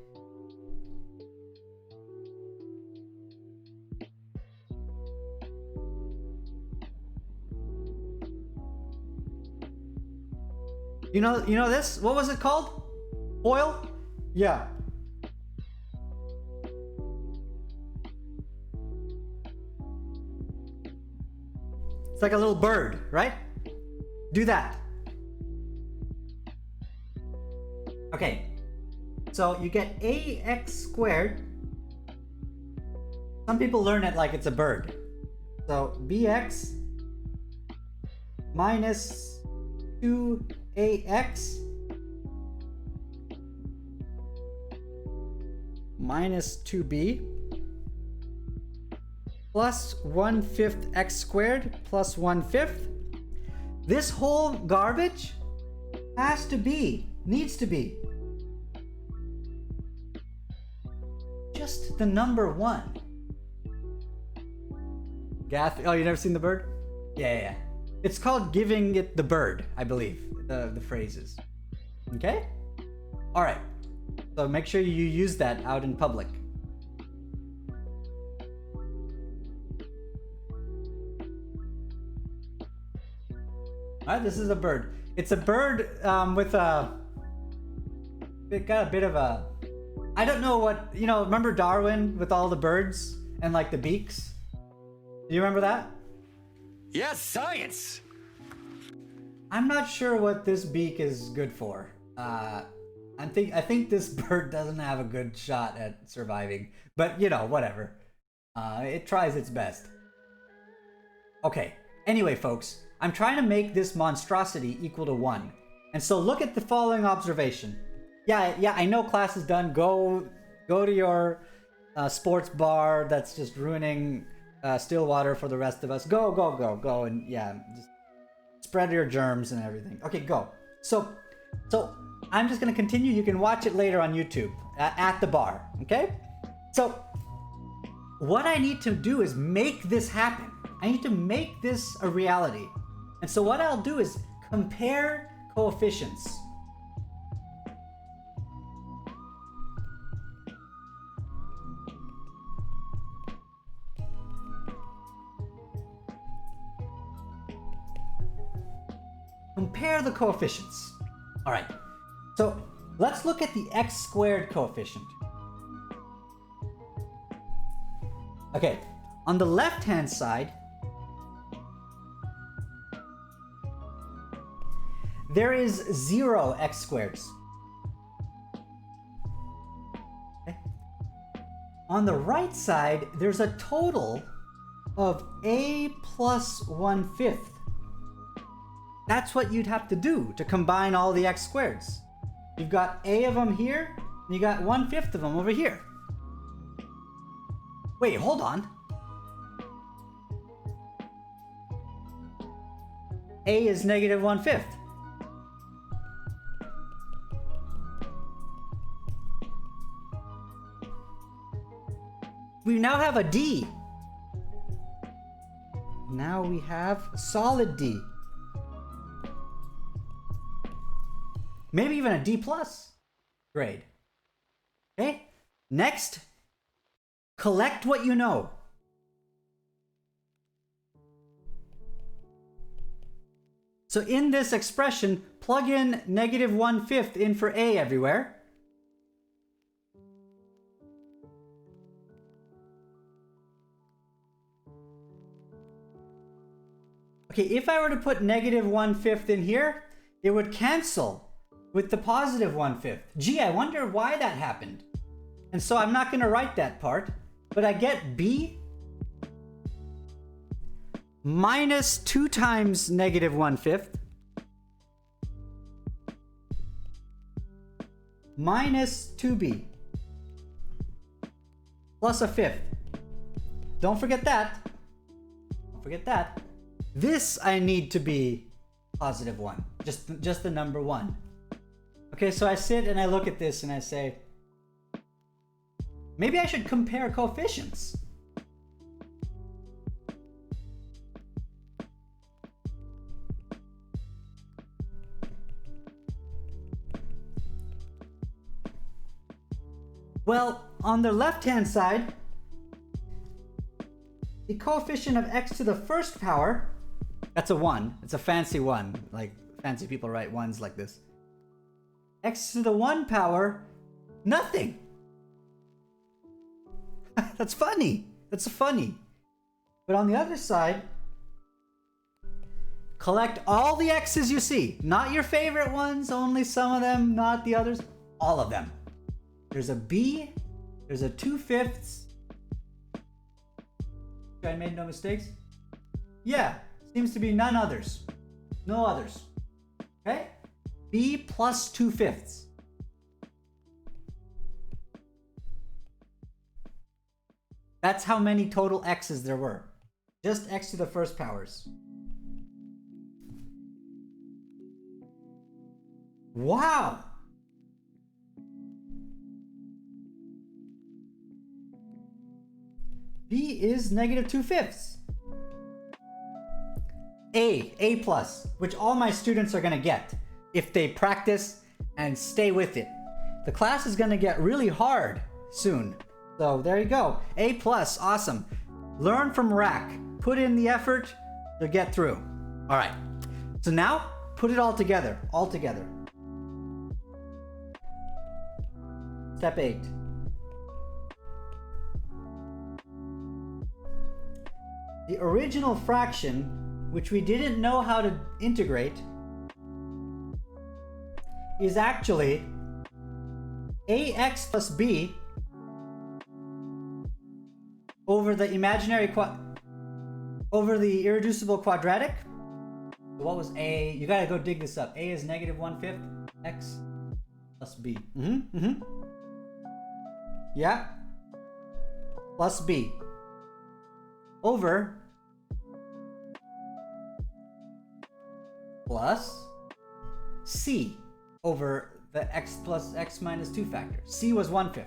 you know this? What was it called? Foil? Yeah. It's like a little bird, right? Do that. Okay. So you get ax squared. Some people learn it like it's a bird. So bx minus 2ax minus 2b plus 1/5 x squared plus 1/5. This whole garbage needs to be just the number 1. Gath, oh, you never seen the bird? Yeah. It's called giving it the bird, I believe, the phrases. Okay? All right. So make sure you use that out in public. Alright, this is a bird. It's a bird with a... It got a bit of a... I don't know what... remember Darwin with all the birds and like the beaks? Do you remember that? Yes, science! I'm not sure what this beak is good for. I think this bird doesn't have a good shot at surviving. But, whatever. It tries its best. Okay. Anyway, folks. I'm trying to make this monstrosity equal to 1. And so look at the following observation. Yeah, I know class is done. Go to your sports bar that's just ruining Stillwater for the rest of us. Go, and yeah, just spread your germs and everything. Okay, go. So I'm just gonna continue. You can watch it later on YouTube at the bar. Okay. So what I need to do is make this happen. I need to make this a reality. And so what I'll do is compare coefficients. Compare the coefficients. All right. So let's look at the x squared coefficient. Okay. On the left-hand side, there is 0 x squareds. Okay. On the right side, there's a total of a plus 1/5. That's what you'd have to do to combine all the x squareds. You've got a of them here, and you got 1/5 of them over here. Wait, hold on. A is negative 1/5. We now have a D. Now we have solid D. Maybe even a D plus grade. Okay? Next, collect what you know. So in this expression, plug in negative 1/5 in for A everywhere. Okay, if I were to put negative 1/5 in here, it would cancel with the positive 1/5. Gee, I wonder why that happened. And so I'm not going to write that part, but I get B minus 2 times negative 1/5 minus 2B plus a fifth. Don't forget that. Don't forget that. This I need to be positive 1. Just the number 1. Okay, so I sit and I look at this and I say, maybe I should compare coefficients. Well, on the left-hand side, the coefficient of x to the first power, that's a 1. It's a fancy 1. Like, fancy people write 1s like this. X to the 1 power, nothing. That's funny. That's funny. But on the other side, collect all the x's you see. Not your favorite ones, only some of them, not the others. All of them. There's a B, there's a 2/5. I made no mistakes? Yeah, seems to be none others. No others. Okay? B plus 2/5. That's how many total x's there were. Just x to the first powers. Wow! B is negative 2/5. A plus, which all my students are gonna get if they practice and stay with it. The class is gonna get really hard soon. So there you go. A plus, awesome. Learn from rack. Put in the effort to get through. All right. So now put it all together. Step 8. The original fraction, which we didn't know how to integrate, is actually ax plus b over the irreducible quadratic What was A? You gotta go dig this up. A is negative 1/5 x plus b. Yeah. Plus b. Over plus c over the x plus x minus 2 factor. C was 1/5.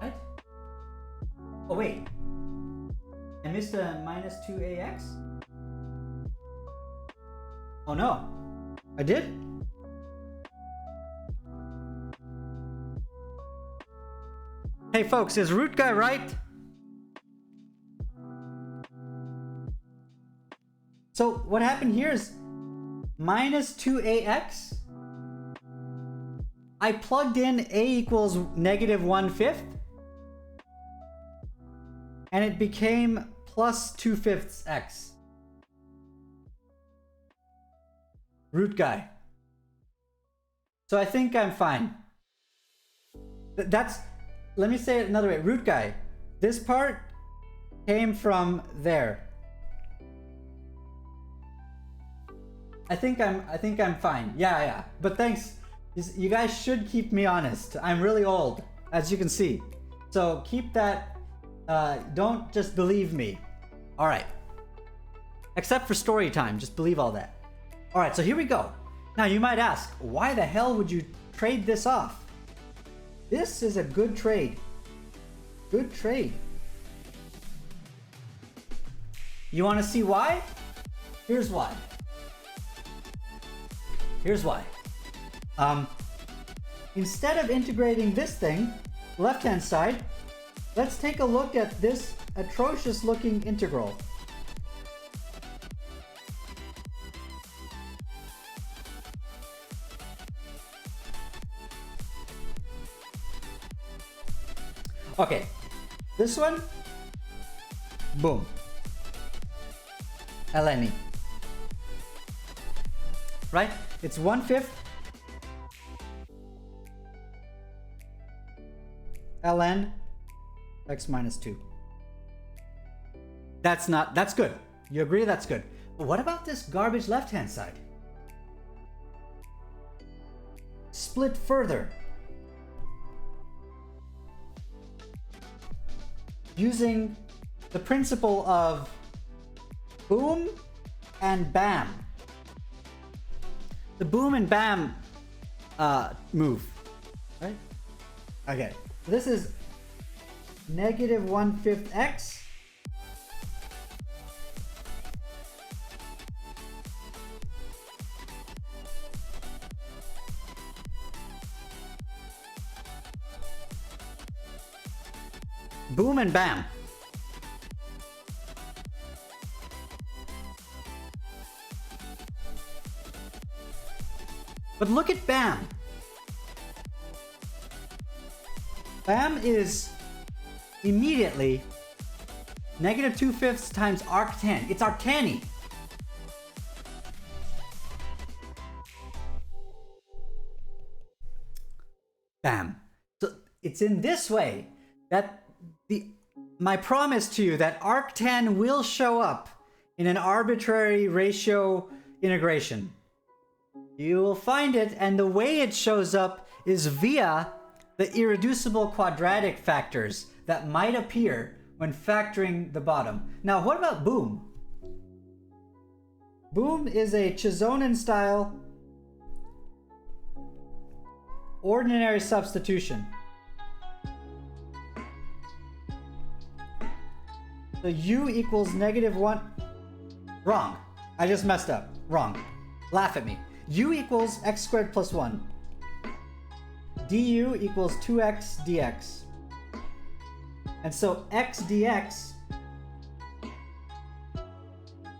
Right? Oh wait. I missed a minus 2ax? Oh no. I did? Hey folks, is Root Guy right? So what happened here is minus 2ax. I plugged in a equals negative 1/5. And it became plus 2/5 x. Root Guy. So I think I'm fine. That's, let me say it another way. Root Guy, this part came from there. I think I'm fine. Yeah. But thanks. You guys should keep me honest. I'm really old, as you can see. So keep that. Don't just believe me. All right. Except for story time, just believe all that. All right, so here we go. Now you might ask, why the hell would you trade this off? This is a good trade. Good trade. You want to see why? Here's why. Here's why. Instead of integrating this thing, left-hand side, let's take a look at this atrocious looking integral. Okay, this one, boom, ln e, right? It's 1/5 ln x minus 2. That's good. You agree that's good. But what about this garbage left-hand side? Split further. Using the principle of boom and bam. The boom and bam move, right? Okay, this is negative 1/5 x boom and bam. But look at bam. Bam is immediately negative 2/5 times arctan. It's arctany. Bam. So it's in this way that my promise to you that arctan will show up in an arbitrary ratio integration. You will find it, and the way it shows up is via the irreducible quadratic factors that might appear when factoring the bottom. Now, what about boom? Boom is a Chisonen style ordinary substitution. So u equals negative 1. Wrong. I just messed up. Wrong. Laugh at me. U equals x squared plus 1. Du equals 2x dx. And so x dx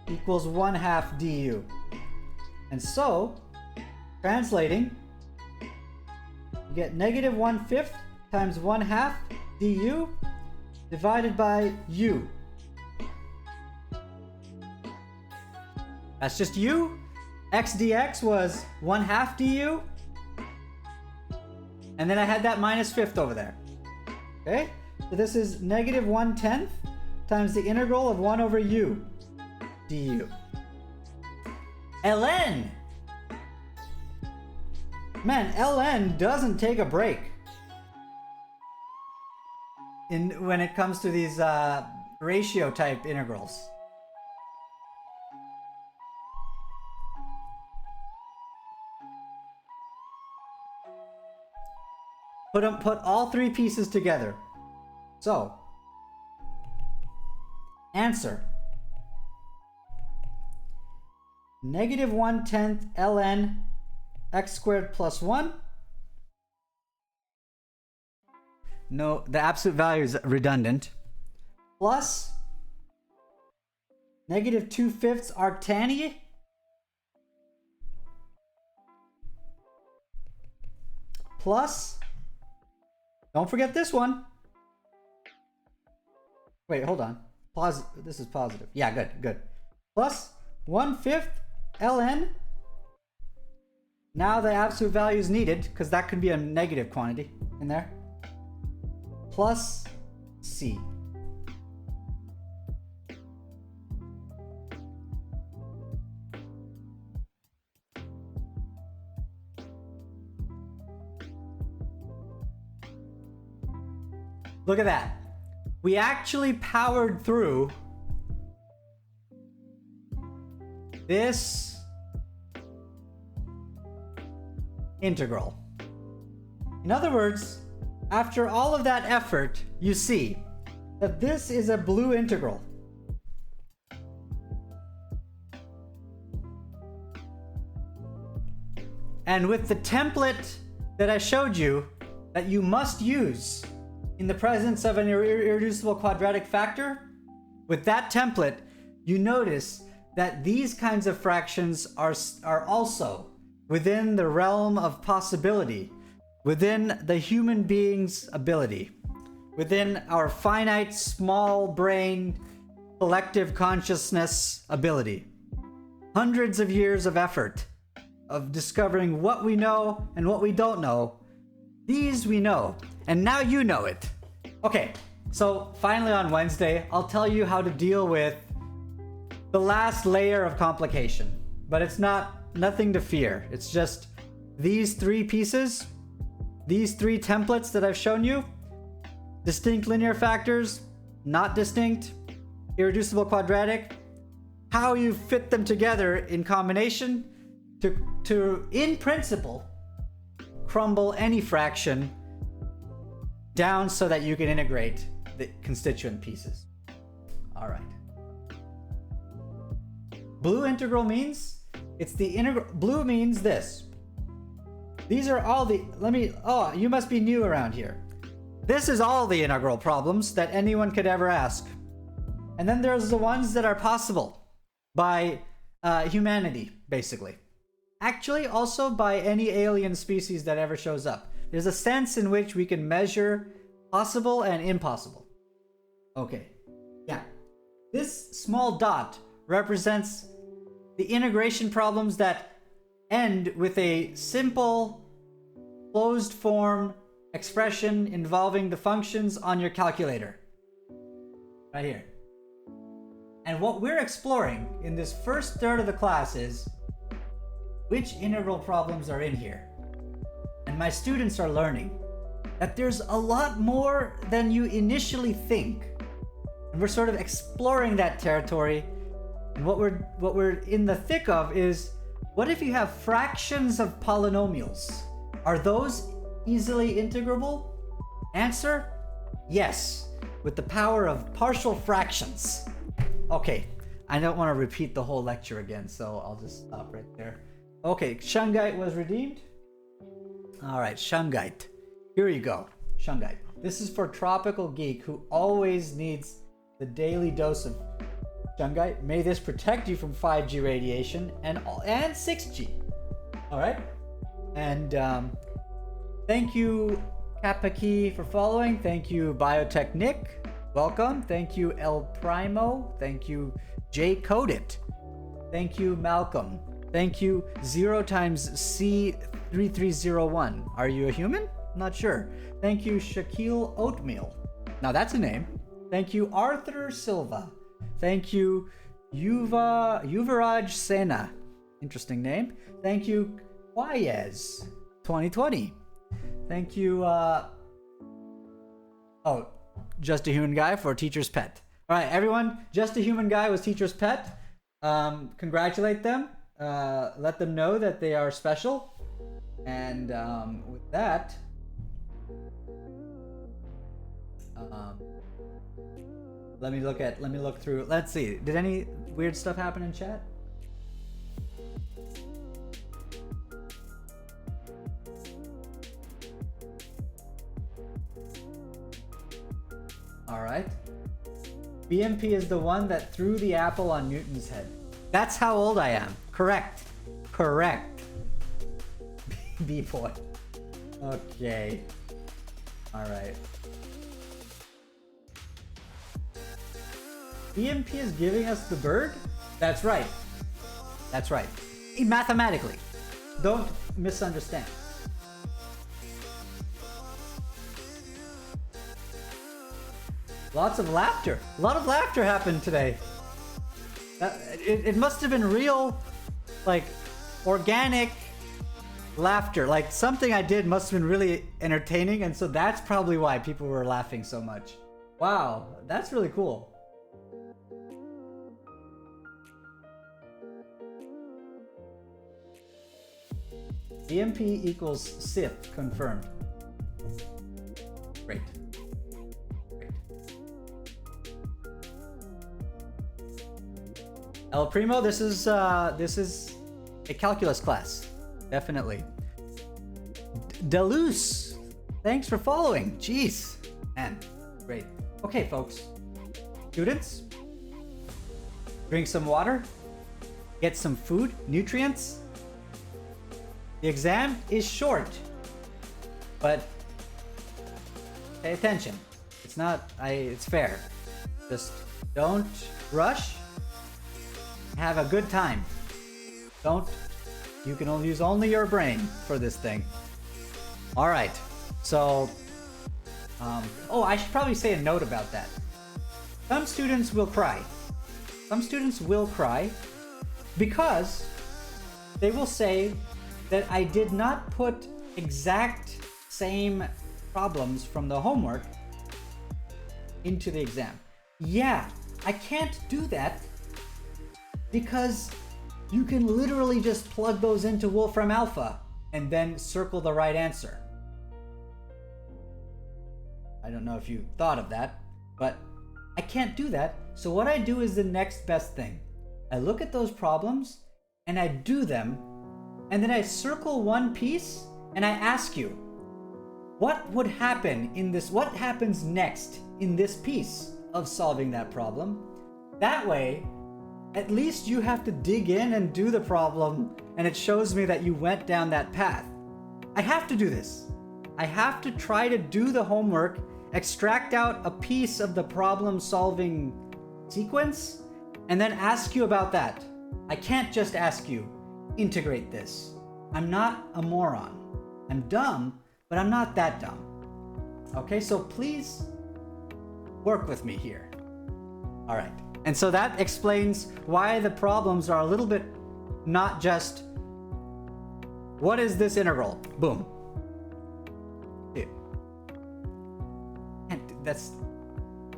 equals 1/2 du. And so, translating, you get negative 1/5 times 1/2 du divided by u. That's just u. X dx was 1/2 du. And then I had that minus fifth over there. Okay? So this is negative 1/10 times the integral of 1 over u du. ln! Man, ln doesn't take a break when it comes to these ratio type integrals. Put all three pieces together. So, answer. Negative 1/10 ln x squared plus 1. No, the absolute value is redundant. Plus negative 2/5 arctaniate. Plus, don't forget this one. Wait, hold on. This is positive. Yeah, good. Plus 1/5 ln. Now the absolute value is needed because that could be a negative quantity in there. Plus c. Look at that. We actually powered through this integral. In other words, after all of that effort, you see that this is a blue integral. And with the template that I showed you that you must use in the presence of an irreducible quadratic factor, with that template, you notice that these kinds of fractions are also within the realm of possibility, within the human being's ability, within our finite, small brain, collective consciousness ability. Hundreds of years of effort of discovering what we know and what we don't know. These we know, and now you know it. Okay, so finally on Wednesday, I'll tell you how to deal with the last layer of complication. But it's nothing to fear. It's just these three pieces, these three templates that I've shown you, distinct linear factors, not distinct, irreducible quadratic, how you fit them together in combination to in principle, crumble any fraction down so that you can integrate the constituent pieces. All right. Blue integral means it's the integral. Blue means this. These are all the, you must be new around here. This is all the integral problems that anyone could ever ask. And then there's the ones that are possible by humanity, basically. Actually, also by any alien species that ever shows up. There's a sense in which we can measure possible and impossible. Okay, yeah. This small dot represents the integration problems that end with a simple closed form expression involving the functions on your calculator. Right here. And what we're exploring in this first third of the class is which integral problems are in here. And my students are learning that there's a lot more than you initially think. And we're sort of exploring that territory. And what we're in the thick of is, what if you have fractions of polynomials? Are those easily integrable? Answer, yes, with the power of partial fractions. Okay, I don't want to repeat the whole lecture again, so I'll just stop right there. Okay, Shungite was redeemed. All right, Shungite. Here you go, Shungite. This is for Tropical Geek, who always needs the daily dose of Shungite. May this protect you from 5G radiation and 6G. All right, and thank you Kappa Key for following. Thank you Biotech Nick. Welcome. Thank you El Primo. Thank you J Codit. Thank you Malcolm. Thank you 0 times C3301. Are you a human? Not sure. Thank you, Shaquille Oatmeal. Now that's a name. Thank you, Arthur Silva. Thank you, Yuvaraj Sena. Interesting name. Thank you, Guayez 2020. Thank you, Just a Human Guy for Teacher's Pet. All right, everyone, Just a Human Guy was Teacher's Pet. Congratulate them. Let them know that they are special. And with that, let me look through. Let's see. Did any weird stuff happen in chat? All right. BMP is the one that threw the apple on Newton's head. That's how old I am. Correct. B-boy. Okay. All right. BMP is giving us the bird? That's right. Mathematically. Don't misunderstand. Lots of laughter. A lot of laughter happened today. It must have been real, like, organic laughter. Like, something I did must have been really entertaining, and so that's probably why people were laughing so much. Wow, that's really cool. EMP equals Sith, confirmed. Great. El Primo, this is a calculus class, definitely. Deleuze, thanks for following. Jeez, man, great. Okay, folks, students, drink some water, get some food, nutrients. The exam is short, but pay attention. It's fair. Just don't rush. Have a good time. You can only use your brain for this thing. All right, so, I should probably say a note about that. Some students will cry. Because they will say that I did not put exact same problems from the homework into the exam. Yeah, I can't do that because you can literally just plug those into Wolfram Alpha and then circle the right answer. I don't know if you thought of that, but I can't do that. So what I do is the next best thing. I look at those problems and I do them, and then I circle one piece and I ask you, what would happen in this? What happens next in this piece of solving that problem? That way, at least you have to dig in and do the problem, and it shows me that you went down that path. I have to do this. I have to try to do the homework, extract out a piece of the problem solving sequence, and then ask you about that. I can't just ask you, integrate this. I'm not a moron. I'm dumb, but I'm not that dumb. Okay, so please work with me here. All right. And so that explains why the problems are a little bit not just, what is this integral? Boom. Yeah. And that's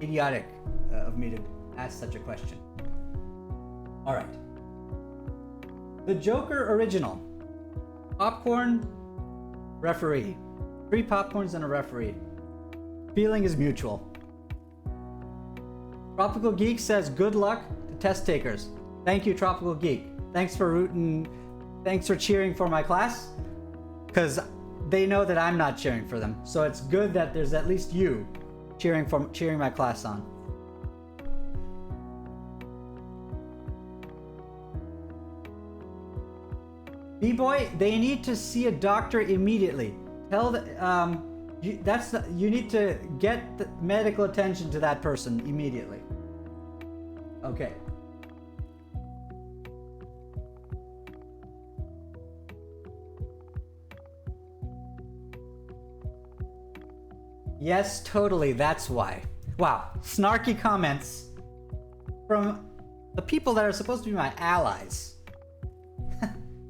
idiotic of me to ask such a question. All right. The Joker original. Popcorn, referee. 3 popcorns and a referee. Feeling is mutual. Tropical Geek says, good luck to test takers. Thank you, Tropical Geek. Thanks for rooting. Thanks for cheering for my class. Because they know that I'm not cheering for them. So it's good that there's at least you cheering my class on. B-boy, they need to see a doctor immediately. You need to get the medical attention to that person immediately. Okay. Yes, totally, that's why. Wow, snarky comments from the people that are supposed to be my allies.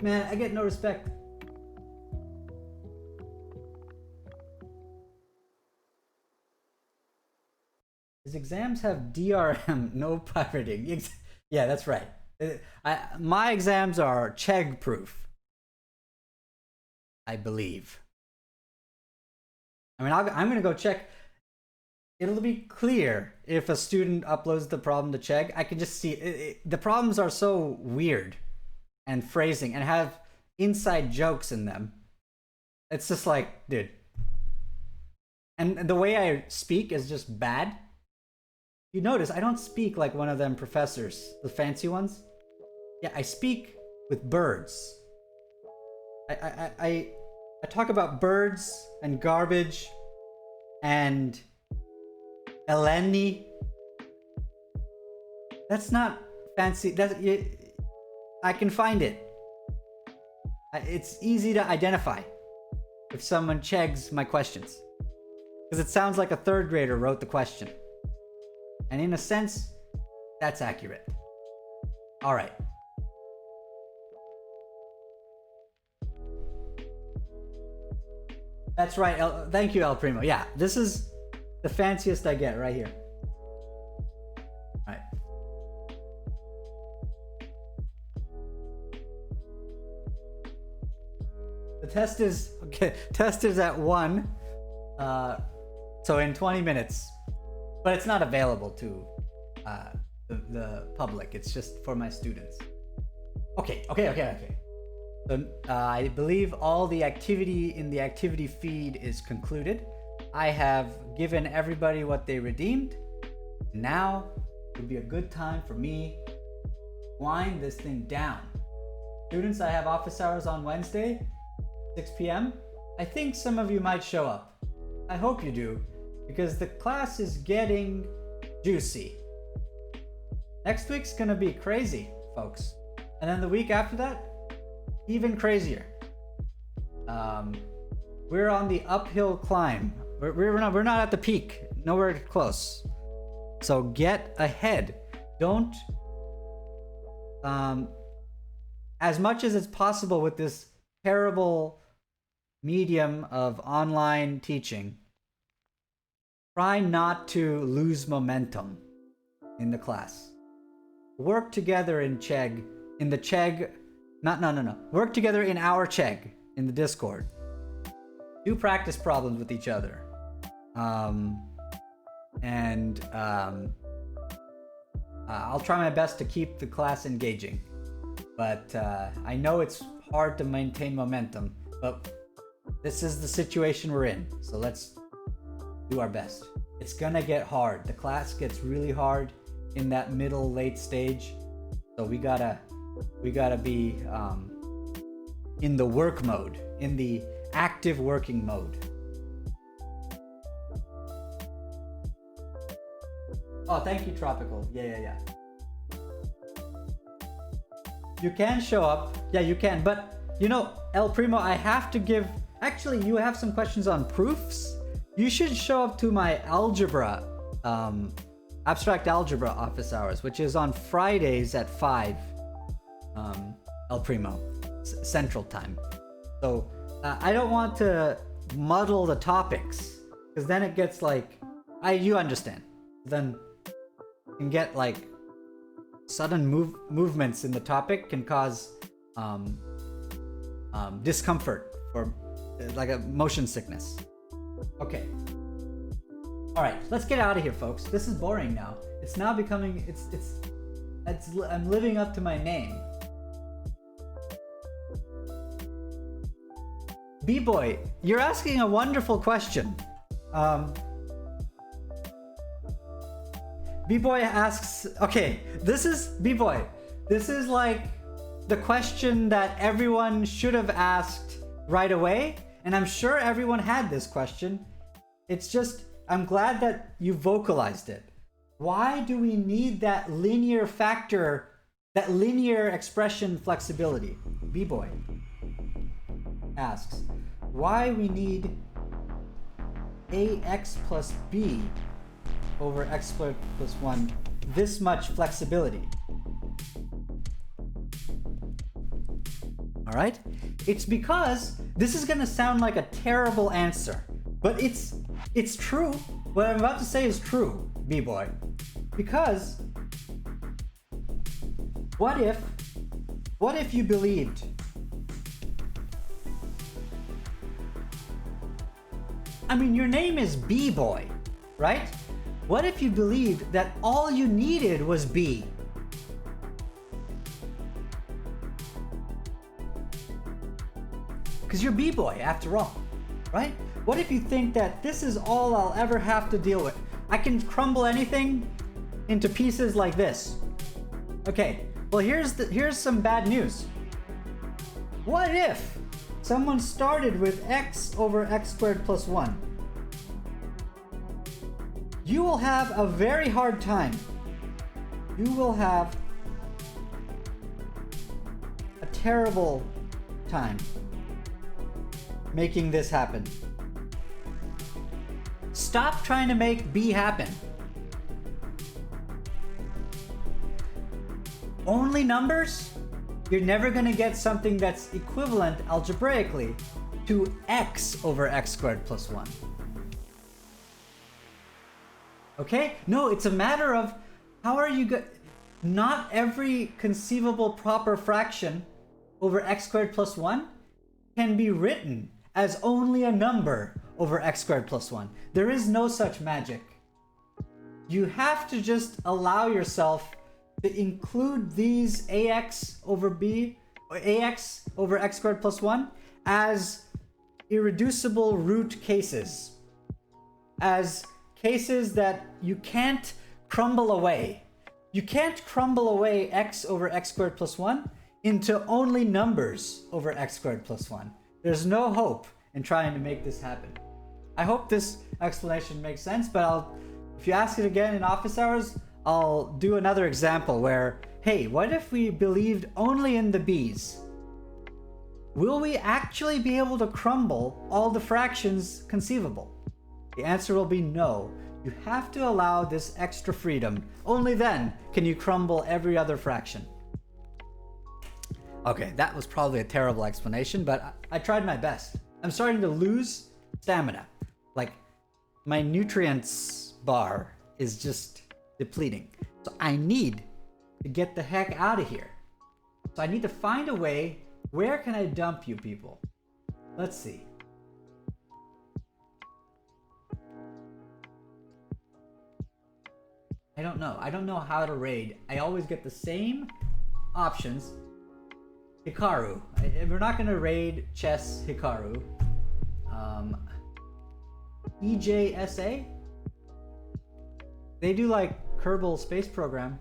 Man, I get no respect. His exams have DRM, no pirating. Yeah, that's right. My exams are Chegg proof, I believe. I mean, I'm gonna go check. It'll be clear if a student uploads the problem to Chegg. I can just see the problems are so weird and phrasing and have inside jokes in them. It's just like, dude. And the way I speak is just bad. You notice I don't speak like one of them professors, the fancy ones. Yeah, I speak with birds. I talk about birds and garbage and Eleni. That's not fancy. I can find it. It's easy to identify if someone checks my questions, because it sounds like a third grader wrote the question. And in a sense, that's accurate. All right. That's right. Thank you, El Primo. Yeah, this is the fanciest I get right here. All right. The test is okay. Test is at 1. So in 20 minutes. But it's not available to the public. It's just for my students. Okay. So I believe all the activity in the activity feed is concluded. I have given everybody what they redeemed. Now would be a good time for me to wind this thing down. Students, I have office hours on Wednesday, 6 p.m. I think some of you might show up. I hope you do, because the class is getting juicy. Next week's gonna be crazy, folks. And then the week after that, even crazier. We're on the uphill climb. We're not at the peak, nowhere close. So get ahead. Don't, as much as it's possible with this terrible medium of online teaching, try not to lose momentum in the class. Work together in Chegg, in the Chegg, no. Work together in our Chegg, in the Discord. Do practice problems with each other. I'll try my best to keep the class engaging. But I know it's hard to maintain momentum, but this is the situation we're in. So let's do our best. It's gonna get hard. The class gets really hard in that middle late stage. So we gotta be in the work mode, in the active working mode. Oh, thank you, Tropical. Yeah. You can show up. Yeah, you can. But, you know, El Primo, I have to give... Actually, you have some questions on proofs. You should show up to my algebra, abstract algebra office hours, which is on Fridays at 5, El Primo, Central Time. So I don't want to muddle the topics, because then it gets like... you understand. Then you can get like sudden movements in the topic can cause discomfort or like a motion sickness. Okay. All right, let's get out of here, folks. This is boring now. It's now becoming, I'm living up to my name. B-Boy, you're asking a wonderful question. B-Boy asks, okay, this is, B-Boy, this is like the question that everyone should have asked right away. And I'm sure everyone had this question. It's just, I'm glad that you vocalized it. Why do we need that linear factor, that linear expression flexibility? B-Boy asks, why we need ax plus b over x squared plus 1 this much flexibility? All right? It's because this is going to sound like a terrible answer, but it's true. What I'm about to say is true, B-boy. Because what if you believed, I mean, your name is B-boy, right? What if you believed that all you needed was B? Because you're B-boy after all, right? What if you think that this is all I'll ever have to deal with? I can crumble anything into pieces like this. Okay, well here's some bad news. What if someone started with x over x squared plus 1? You will have a very hard time. You will have a terrible time making this happen. Stop trying to make B happen. Only numbers? You're never going to get something that's equivalent algebraically to x over x squared plus 1. Okay? No, it's a matter of how are you not every conceivable proper fraction over x squared plus 1 can be written as only a number over x squared plus 1. There is no such magic. You have to just allow yourself to include these ax over b, or ax over x squared plus 1 as irreducible root cases. As cases that you can't crumble away. You can't crumble away x over x squared plus 1 into only numbers over x squared plus 1. There's no hope in trying to make this happen. I hope this explanation makes sense, but if you ask it again in office hours, I'll do another example where, hey, what if we believed only in the b's? Will we actually be able to crumble all the fractions conceivable? The answer will be no. You have to allow this extra freedom. Only then can you crumble every other fraction. Okay, that was probably a terrible explanation, but I tried my best. I'm starting to lose stamina. Like, my nutrients bar is just depleting. So I need to get the heck out of here. So I need to find a way. Where can I dump you people? Let's see. I don't know. I don't know how to raid. I always get the same options. Hikaru. We're not going to raid Chess Hikaru. EJSA? They do like Kerbal Space Program.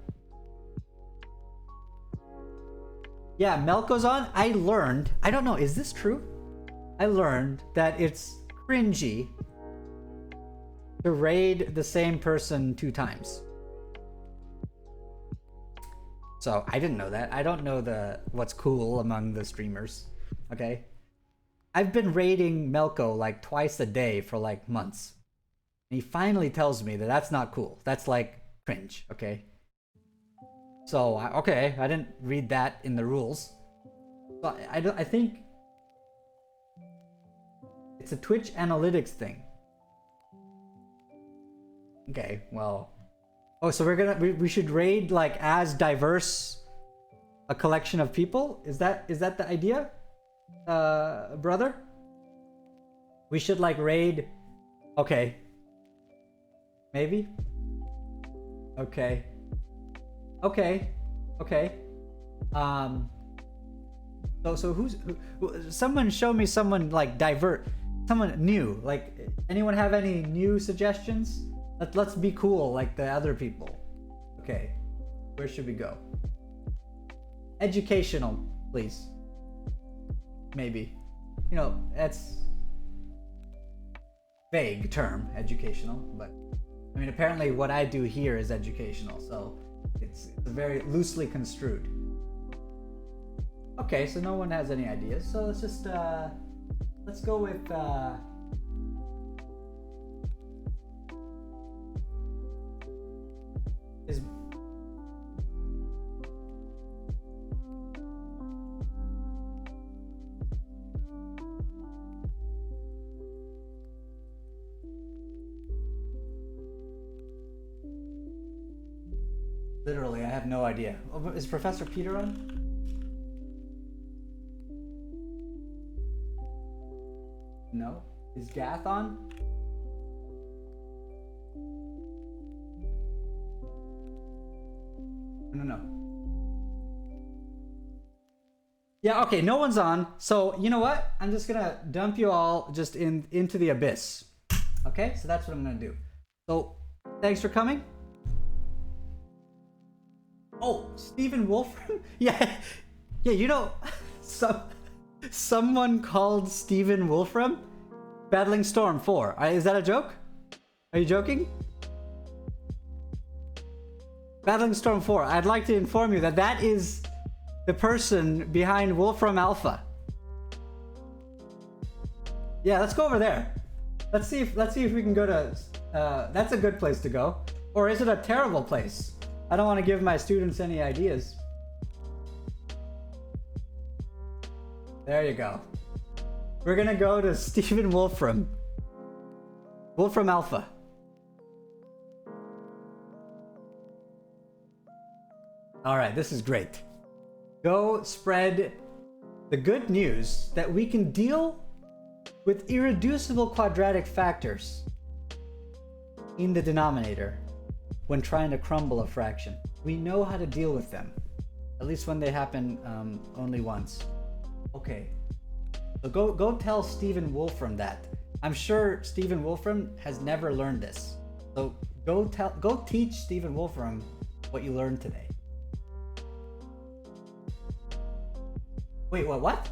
Yeah, Melko's on. I learned, I don't know, is this true? I learned that it's cringy to raid the same person 2 times. So I didn't know that. I don't know what's cool among the streamers. Okay? I've been raiding Melko like twice a day for like months. And he finally tells me that that's not cool. That's like cringe, okay? So, okay, I didn't read that in the rules. But I think it's a Twitch analytics thing. Okay, well. Oh, so we should raid like as diverse a collection of people? Is that the idea? Brother? We should like raid. Okay. Maybe? Okay. Okay. So who someone show me someone like someone new. Like, anyone have any new suggestions? Let's be cool like the other people. Okay. Where should we go? Educational, please. Maybe. You know, that's vague term, educational, but I mean, apparently what I do here is educational, so it's very loosely construed. Okay, so no one has any ideas, so let's just let's go with Literally, I have no idea. Oh, is Professor Peter on? No. Is Gath on? No. Yeah, okay, no one's on. So, you know what? I'm just gonna dump you all just into the abyss. Okay? So that's what I'm gonna do. So, thanks for coming. Oh, Stephen Wolfram? Yeah, you know, someone called Stephen Wolfram Battling Storm 4. Is that a joke? Are you joking? Battling Storm 4. I'd like to inform you that that is the person behind Wolfram Alpha. Yeah, let's go over there. Let's see if we can go to. That's a good place to go, or is it a terrible place? I don't want to give my students any ideas. There you go. We're gonna go to Stephen Wolfram. Wolfram Alpha. Alright, this is great. Go spread the good news that we can deal with irreducible quadratic factors in the denominator when trying to crumble a fraction. We know how to deal with them, at least when they happen only once. Okay, so go tell Stephen Wolfram that. I'm sure Stephen Wolfram has never learned this. So go teach Stephen Wolfram what you learned today. Wait, what?